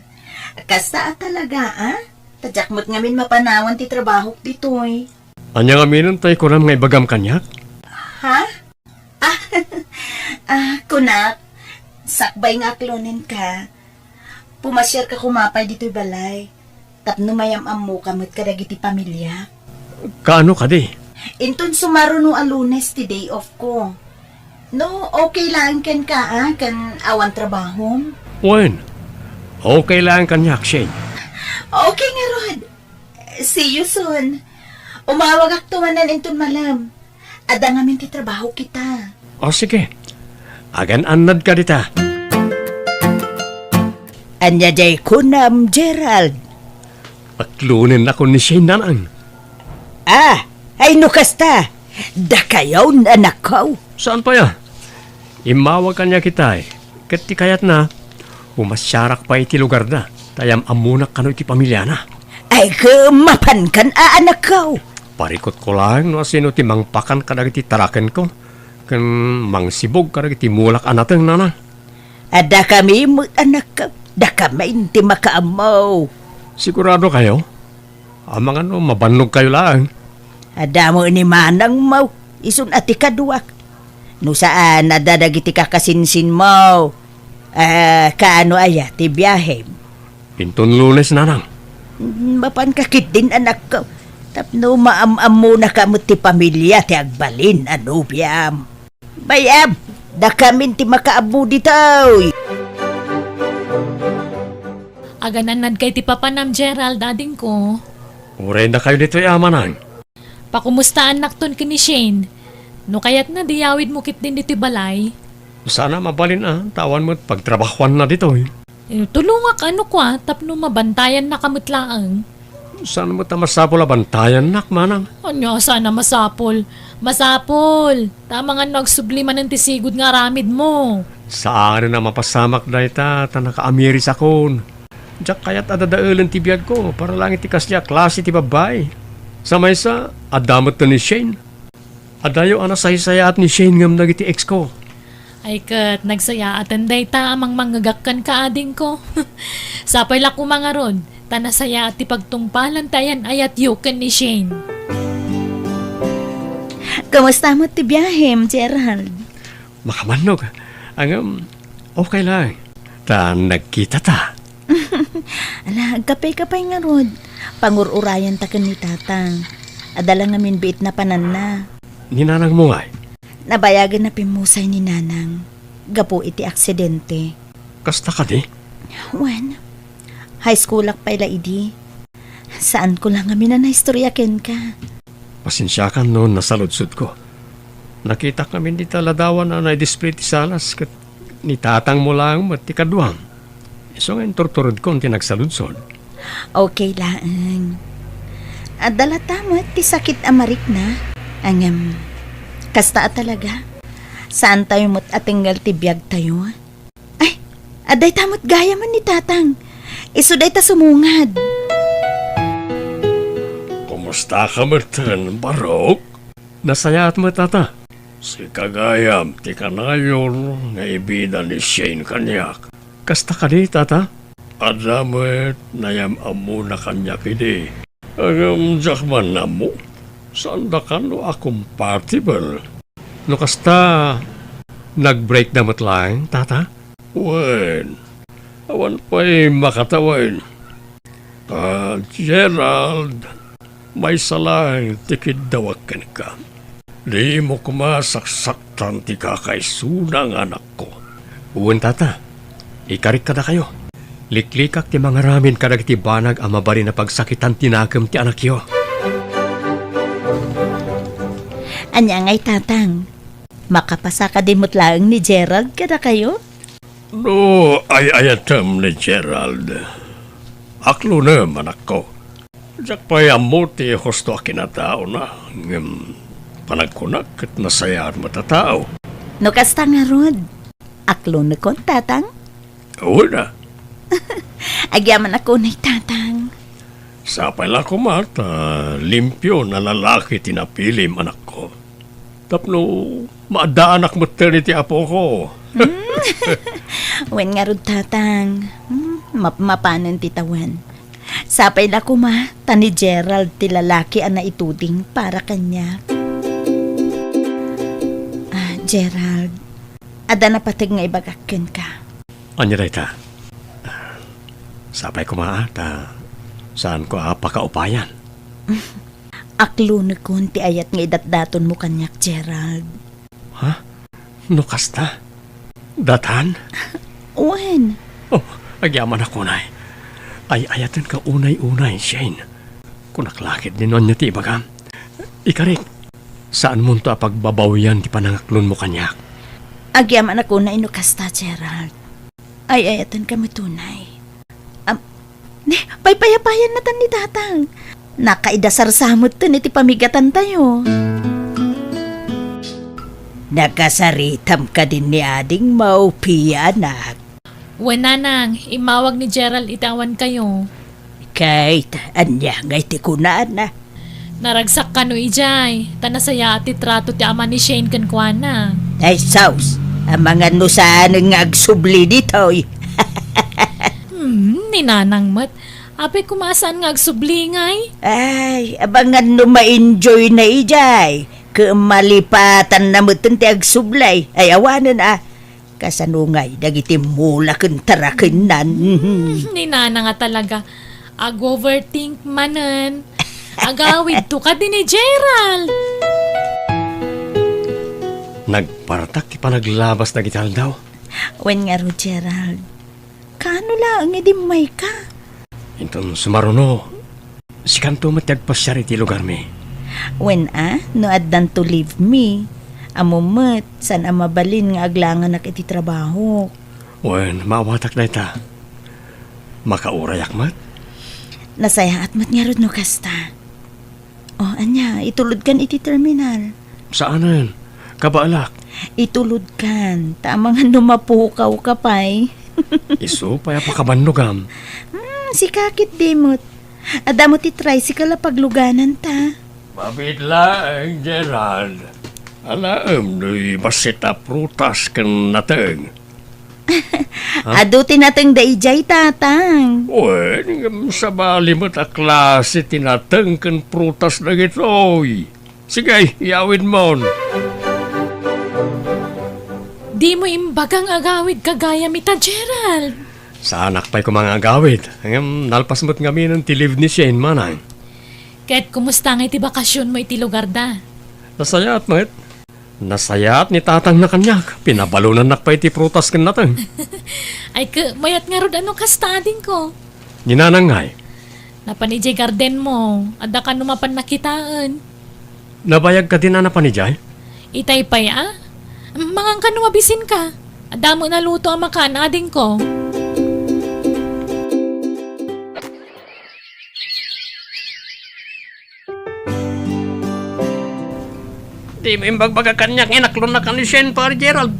Kasta talaga, ah? Tadyak mo't ngamin mapanawan ti trabaho dito, eh. Anya nga minon tayo ko ngay bagam kanyak? Ha? Kunak. Sakbay nga klonin ka. Pumasyar ka kumapay dito'y balay. Tapno mayam-am mo kamot kadagiti pamilya. Kaano ka di? Inton sumaro no Lunes ti day off ko. No, okay lang kan ka, kan awan trabaho. Wen, okay lang kanyak, Shane. Okay nga, Rod. See you soon. Umawag ak tuwanan inton malam. Ada ngamin ti trabaho kita. O sige, agan anad ka dita. Anya jay kunam Gerald. Paklunin ako ni Shane nanang. Ay no kasta. Da kayaw na anak ko. Saan pa ya? Imawag kanya kita eh. Kati kayat na, umasyarak pa iti lugar na. Tayam amunak kano iti pamilya na. Ay kemapan kan anak ko. Parikot ko lang no sino ti mangpakan kadag iti taraken ko. Kan mangsibog kadag iti mulak anateng nana. Ada kami mo anak ko. Da kami inti makaamaw. Sigurado kayo? Amang ano, mabanog kayo lang. Ada mo ni manang mau. Isun ati kaduak. No saan nadadagiti kakasinsin mo. Kaano aya ti biyahe. Pinton Lunes nanang. Mapan kakit din anak ko. Tapno maam-am mo na kamot ti pamilya ti agbalin ano biyam. Bayam, da kamin ti makaabu ditaw. Agananad kay ti papanam Gerald dading ko. Uray na kayo dito yamanang. Pakumustaan nakton kini Shane. No kayat na diyawid mo kit din dito balay. Sana mabalin tawan mo't pagtrabahuan na dito eh. Tulungak ano kwa, tapno mabantayan na kamutlaang. Sana mo't masapol bantayan nak manang. Ano, sana masapol. Masapol! Tama nga nagsubliman ng tisigod nga ramid mo. Saan na mapasamak na ita, naka-amiris akon. Diyak kaya't adadaulan ti biyag ko, para lang itikas niya klase ti babay. Sa may sa, adamot to ni Shane. Adayo saysayat ni Shane ngam nagiti ex ko. Ay kat, nagsaya at anday ta amang manggagakkan ka ading ko. Sapay la ko mga ron, tanasaya at ipagtungpalan tayan ayat yukan ni Shane. Kamusta mo ti biyahem, Gerald? Makamanog. Okay lang. Nagkita ta. Ala, kapay-kapay nga, Rod. Pangururayan ta ni tatang. Adala nga minbit na panan na. Ninanang mo nga. Nabayagan na pimusay ni nanang. Gapo iti aksidente. Kasta ka di? Wan, high school ak pala idi. Saan ko lang kami na naistoryaken ka? Pasensya ka noon nasaludsud ko. Nakita kami di taladawan na na-display ti salas kat ni tatang mo lang mati kaduang. So ngayon torturod ko ti nagsaludsod. Okay lang. Adala tamo ti sakit amarik na. Ang kasta talaga. Saan tayo mo't atinggal ti biyag tayo? Ay, aday tamot gaya man ni tatang. Isuday ta sumungad. Kumusta ka Merton, Barok? Nasayat mo tata. Si Kagayam, ti kanayon, nga ibida ni Shane kanyak. Kasta ka di, tata? Adamet, nayam amo na kanyak idi. Jakman na mo. Saan da ka no compatible? No kasta, nag-break na matlang, tata? Wen, awan pa'y makatawin. Gerald, may salang tikid dawakan ka. Di mo kumasaksaktan ti kakaisunang anak ko. Uwan tata, ikarik ka na kayo. Liklikak ti mga ramin kadag ti banag ang mabari na pagsakitan tinagam ti anak yo. Anya ngay tatang. Makapasa ka din mo't laang ni Gerald kada kayo? No, ay ayatam ni Gerald. Aklo naman ako. Diyak pa'y amuti husto akinatao na. Panagkunak at nasayaan matatao. No kasta nga rod. Aklo na kon, tatang. Oo na. Agyaman ako na tatang. Sapay lang ko mata, limpyo na lalaki tinapili anak ko. Tapno, maadaanak maternity apo ko. Wen nga rod, tatang. Mapanan titawan. Sapay na ko ma, tani Gerald ti lalaki ang naituding para kanya. Gerald, ada na patig nga ibagakin ka. Anya ta? Sapay ko maata. Saan ko pakaupayan? Aklo na kun ti ayat nga idatdaton mo kanyak, Gerald. Ha? No kasta? Datan? Wen? Oh, agyaman ako na. Ay ayatan ka unay-unay, Shane. Kunaklakit din nun niya ti ibaga. Ikarik, saan mo ito pagbabawian ti panangaklon mo kanyak? Agyaman ako na inukasta, Gerald. Ay ayatan kami tunay. Paypayapayan na tan ni tatang. Nakaidasar samot to ni ti pamigatan tayo. Nakasaritam ka din ni ading maupi, anak. Wen nanang, imawag ni Gerald itawan kayo. Kahit anya ngay ti kunaan na. Naragsak ka no ijay. Tanasaya ti trato ti ama ni Shane kankwana. Ay saus, ang mga nusaan nga agsubli dito. Ni nanang mat. Ape kumasaan nga agsublingay. Ay, abangan no ma-enjoy na ijay. Kemalipatan na mutin ti agsublay. Ay awanan kasanungay dagiti mula kentarakin nan. Ni nanang nga talaga. Ag-overthink manan. Agawid to ka din ni Gerald. Nagparatak ti panaglabas na gital daw. Wen nga ro, Gerald. Kano lang edi may ka? Inton sumaruno, si kanto matagpasyari ti lugar mi. Wen no addan to leave me. Amumet, san mabalin nga aglangan nak iti trabaho. Wen, maawatak na ita. Makaurayak mat? Nasaya at mat nga ro no kasta. Oh, anya, itulod kan iti terminal. Saanan? Kabaalak? Itulod kan, tamang numapukaw ka pa'y. Iso, paya pakabanugam. Si kakit demot. Adamo ti tricycle pagluganan ta. Mabitla ang Gerald. Alaam, do'y basita prutas kan nateng. Ado tinateng daijay tatang. Wen, sa bali mo't a klase tinateng kan prutas na gitoy. Sige, iawin mo. Di mo imbagang agawid kagaya mita Gerald. Sa anak pa'y kumang agawid. Hanggang nalpas mo't ngamin ang tilib ni Shane manang. Kahit kumusta nga iti bakasyon mo iti lugar da. Nasayat, mat. Nasayat ni tatang na kanyak. Pinabalunan nak pa iti prutas kan nateng. Ay mayat nga rod ano kastading ko. Ninanangay. Napanijay garden mo. Ada ka numapan nakitaan. Nabayag ka din na napanijay? Itay pa'y Mangang ka numabisin ka. Ada mo naluto ang makanading ko. Di mo imbagbaga kanyak inaklon na kan ni Shane pare Gerald.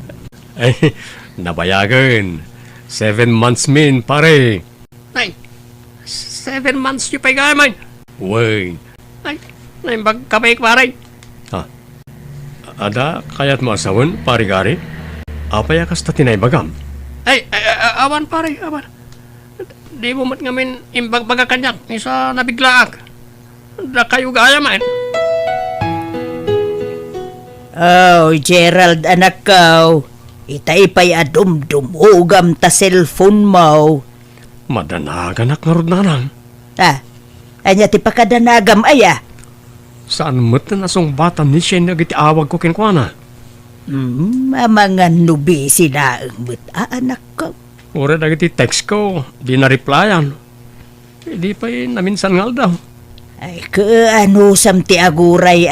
Ay, nabayagan. 7 months min pare. Ay, 7 months yung pa'y gamay. Uy, ay, naimbag kapay pare. Ha, ada kayat mo asawan pare gari? Apaya kas ta tinaybagam. Ay, awan pare, awan. Di mo mat ngamin imbagbaga kanyak. Isa nabiglaak. Da kayo gaya man. Oh, Gerald, anak ko. Itay pa'y adum-dumugam ta cellphone mo. Madanagan ak ngarod nanang. Anya ti pakadanagam aya. Saan mo't na nasong batam ni Shane nagiti awag ko kinkwana? Mga nubi sila ang anak ko. Ura nagiti text ko, di na-replyan. Di pa'y naminsan ngal daw. Ay, kaano sam ti aguray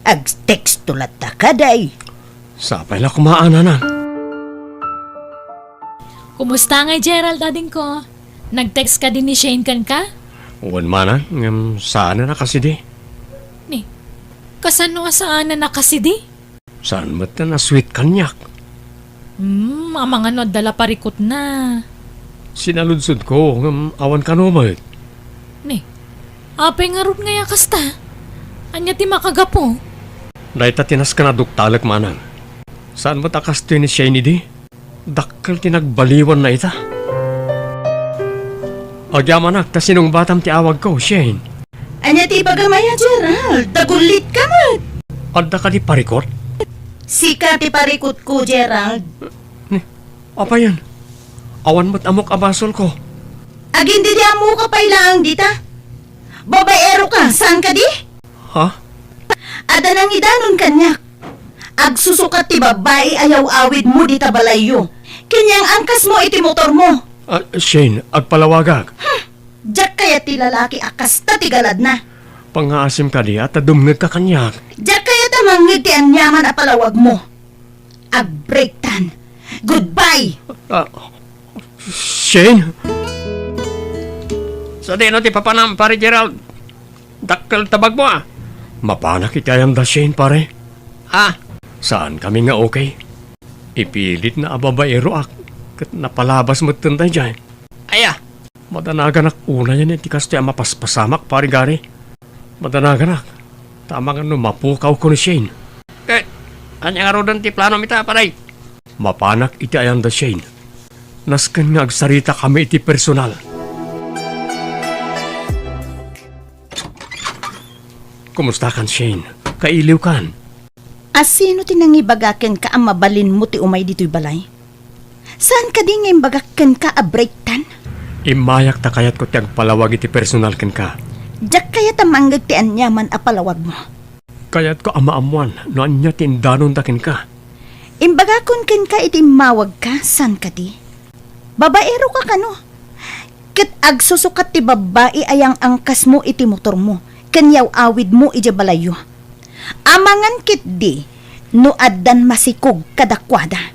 ag-text tulat ta kaday. Sapay la kumaan na. Kumusta nga Gerald ading ko? Nag-text ka din ni Shane kan ka? Uwan manang, saan na kasi di? Ni, kasano saan na kasi di? Saan mo't na sweet kanyak? Amang ano, dala parikot na. Sinaludsod ko, awan ka naman. Ni, apay nga ron nga kasta. Anya ti makagapo. Daita tinas ka na duktalak manang. Saan mo't akasto ni Shane di? Dakkel tinagbaliwan na ita. Agyamanak, ta sinong batam ti awag ko, Shane? Anya ti bagamaya, Gerald. Tagulit ka man. Adda ka di parikot? Sika ti parikot ko, Gerald. Apa yan? Awan mo't amok abasol ko. Agin di mo ka pailang dita. Babaero ka, saan ka di? Ha? Ada nang idanon kanyak. Agsusukat ti babae ayaw awid mo di tabalayo. Kanyang angkas mo iti motor mo. Shane, agpalawagag. Diyak kaya ti lalaki akas ta ti galad na. Pangaasim ka di at dumngag ka kanyak. Diyak kaya ta mangid ti anyaman a palawag mo. Agbreaktan. Goodbye. Shane? Sa dino ti papanam, pare Gerald. Dakkel tabag mo Mapana kita yung da Shane, pare. Saan kami nga okay? Ipilit na ababaero ak. Kat napalabas mo tunday dyan. Madanagan ak una yan ti kasto yung mapaspasamak, pare gari. Madanagan ak. Tama nga mapukaw ko ni Shane. Anya nga rodan ti plano mita, pare. Mapanak iti ayan da Shane. Nasken nga agsarita kami iti personal. Kumusta kan, Shane? Kailiw kan? Asino tinangibagaken ka ang mabalin mo ti umay dito'y balay? Saan ka di ngayon bagaken ka abreaktan? Imayak ta kayat ko ti agpalawag iti personal ken ka. Diyak kaya tamanggag ti anyaman a palawag mo. Kayat ko amaamuan no anya tindanon daken ka. Imbagakon ken ka iti mawag ka, saan ka di? Babaero ka kano? Kat agsusukat ti babae ayang angkas mo iti motor mo. Kanyaw awid mo iti balayo. Amangan kit di, no addan masikog kadakwada.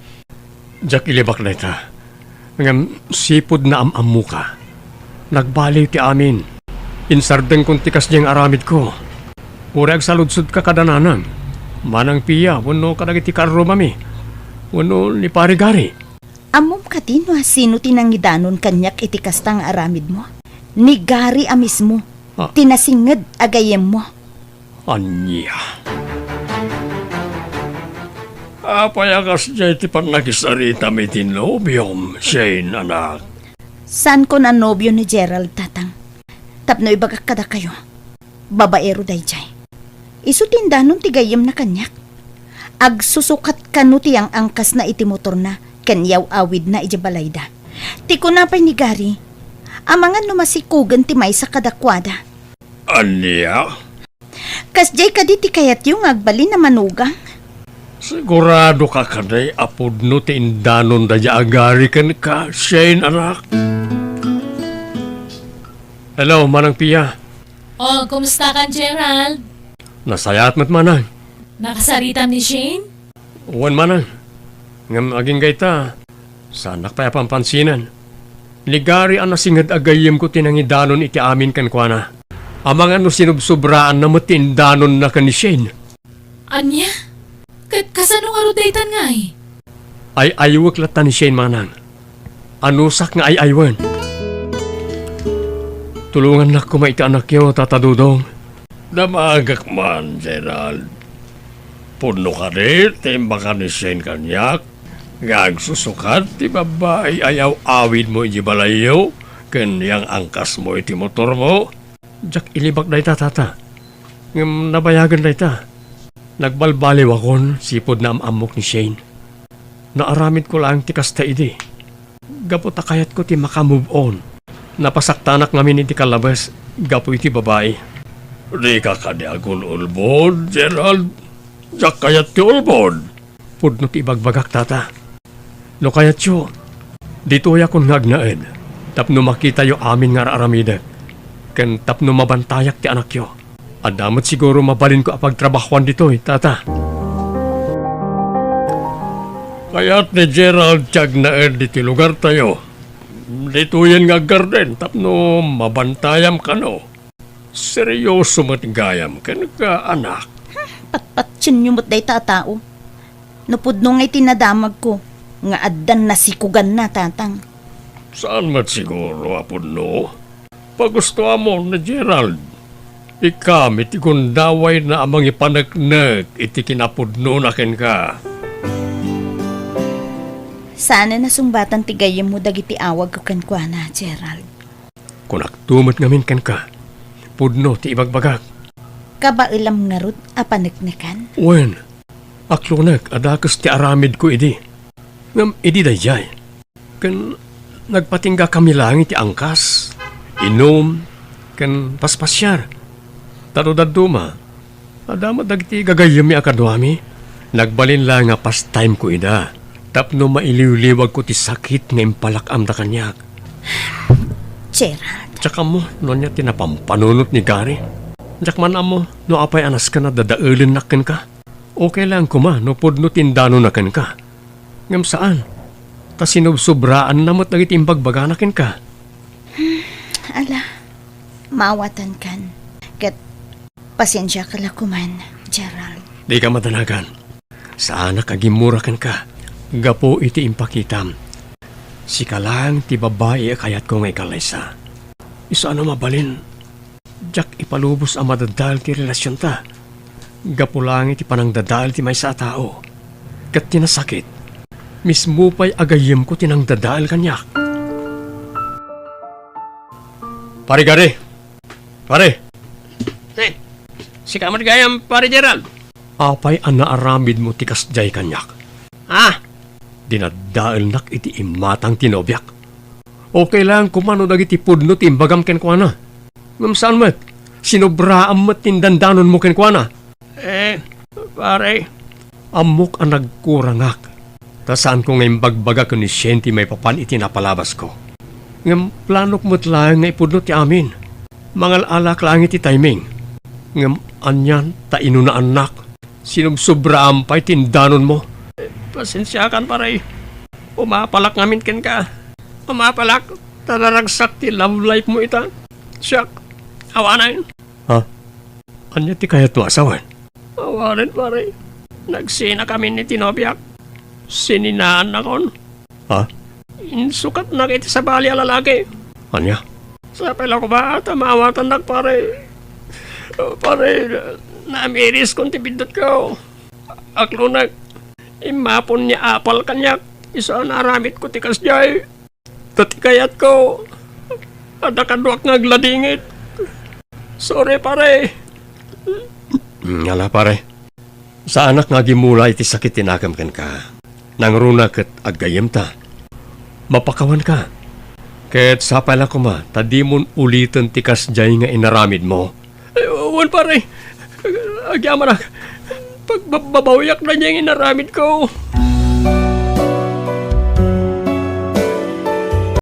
Jack ilibak na ita. Ngam sipod na amamu ka. Nagbaliw ti amin. Insardeng kung tikas niyang aramid ko. Urag saludsud ka kadananan. Manang piya, wano kadagiti karro mami. Wano ni parigari. Amom ka din no sino tinangidanon kanyak iti kastang aramid mo. Ni Gary a mismo. Tinasinged agayem mo. Anya. Payagas niya iti panagisarita may tinobyom, Shane, anak. San ko na nobyo ni Gerald, tatang? Tapno ibagak kada kayo. Babaero day jay. Isutinda nun tigayem na kanyak. Agsusukat kanu tiyang angkas na iti motor na kanyaw awid na ijabalayda. Tiko na pa'y ni Gary. Amangan numasikugan ti may sa kadakwada. Anya? Kasjay ka di ti kayat yung agbali na manugang. Sigurado ka kanay apod no ti indanon da agari kan ka, Shane, anak. Hello, Manang Pia. Oh, kumusta kan Gerald? Nasayat mo't manang. Nakasarita ni Shane? Uwan manang. Ngam aging gayta. Sanak pa pampansinan. Ligari ang nasingad agayim ko tinangidanon iti amin kan kwa na. Amang ano sinubsobraan na matindanon na ka ni Shane. Anya? Kasano nga rodaytan nga eh? Ay aywak lata ni Shane manang. Anusak nga ay aywan. Tulungan na kumaita anak yo, tatadudong. Damagak man, Gerald. Puno ka rin, timba ka ni Shane kanyak. Ngagsusukat, ti babae ayaw awid mo iti balayo. Kanyang angkas mo iti motor mo. Jack ilibak na ita, tata. Ngam nabayagan na ita. Nagbalbaliw akon, sipod na amamok ni Shane. Naaramid ko lang ti kasta idi. Gapot akayat ko ti makamove on. Napasaktanak namin iti kalabas, gapo iti babae. Di ka kaniagon ulbod, Gerald. Jack kayat ti ulbod. Pudno ti ibagbagak, tata. No kayat yo, dito yakon ngagnaed. Tapno makita yo amin nga aramidak. Ken tapno mabantayak ti anak yo. Adamot siguro mabalin ko apagtrabahuan dito, tata. Kaya't ni Gerald tiyag na diti lugar tayo. Dito yan nga garden, tapno mabantayam ka no. Seryoso mat gayam ka anak. Patpatsin niyo mo't day tatao. Napudno nga'y tinadamag ko. Nga addan na sikugan na, tatang. Saan mat siguro, apod no? Pagusto mo na Gerald. Ikam iti kundaway na amang ipanagnak iti kinapudno na ken ka. Sana nasumbatan ti gayam mo dagiti awag ko kankwana, Gerald. Kung aktumot ngamin ken ka, pudno ti ibagbagak. Kabailam nga rut apanagnakan. Wen, aklunak adakas ti aramid ko idi. Ngam idi dayjay. Kan nagpatingga kami lang iti angkas, inom, kan paspasyar. Tadudaduma, adama dagiti gagayami akadwami, nagbalin lang nga pastime ko ida. Tapno mailiw-liwag ko ti sakit nga impalakam da kanyak. Gerald, Tsaka mo, no niya tinapampanunot ni Gary. Tsak man amo, no apay anas ka na dadaulin nakin ka. Okay lang kuma, no pudno tindano nakin ka. Ngam saan? Ta sinubsobraan namot nagitimbagbaga nakin ka. ala, mawatan kan. Kat pasensya ka lakuman, Gerald. Di ka madanagan. Sana kagimurakan ka. Gapo iti impakitam. Si ka lang ti babae kayat ko ngay kalaysa. Isa na mabalin. Jack ipalubos ang madadal ti relasyon ta. Gapo lang iti panang dadal ti may sa tao. Kat tinasakit. Mismo pa'y agayim ko tinang dadal kanyak. Pare Gary! Pare! Hey! Si kamad gayam, pare Gerald! Apay ang naaramid mo tikas jay kanyak. Ah! Dinadaal nak iti imatang tinobyak. Okay lang kumano dagiti pudno timbagam ken kuana. Ngam saan mat? Sinobraam mat tindandanon mo ken kuana. Pare, amok ang nagkurangak. Ta saan ko ngayon bagbaga ko ni Shanty may papan iti napalabas ko. Ngam planok mo't lang nga ipudno ti amin. Mangal alak lang iti timing. Ngam anyan ta inuna anak. Sinubsobraam pa'y tindanon mo. Pasensya kan paray. Umapalak ngamin ken ka. Umapalak. Talaragsak ti love life mo ita. Siyak. Awanan. Ha? Anya ti kayat mo asawan? Awanan paray. Nagsina kami ni tinobyak. Sininaan na kon. Ha? Insukat na kita sa bali ang lalaki. Anya? Sa pala ko ba tamawatan na paray. Paray. Namiris kong tibidot ko. Aklunak. Imapon niya apal kanyak. Isa naramit ko tikas jay. Tatikayat ko. Ada kaduak ngagladingit. Sorry pare. Ngala pare. Sa anak nga gimula iti sakit tinakam kan ka. Nangruna ket agayem ta. Mapakawan ka. Ket sapala ko ma. Tadimon ulitin tikas jay nga inaramid mo. Wan pare. Agyaman na. Pagbabawiyak na niya yung inaramid ko.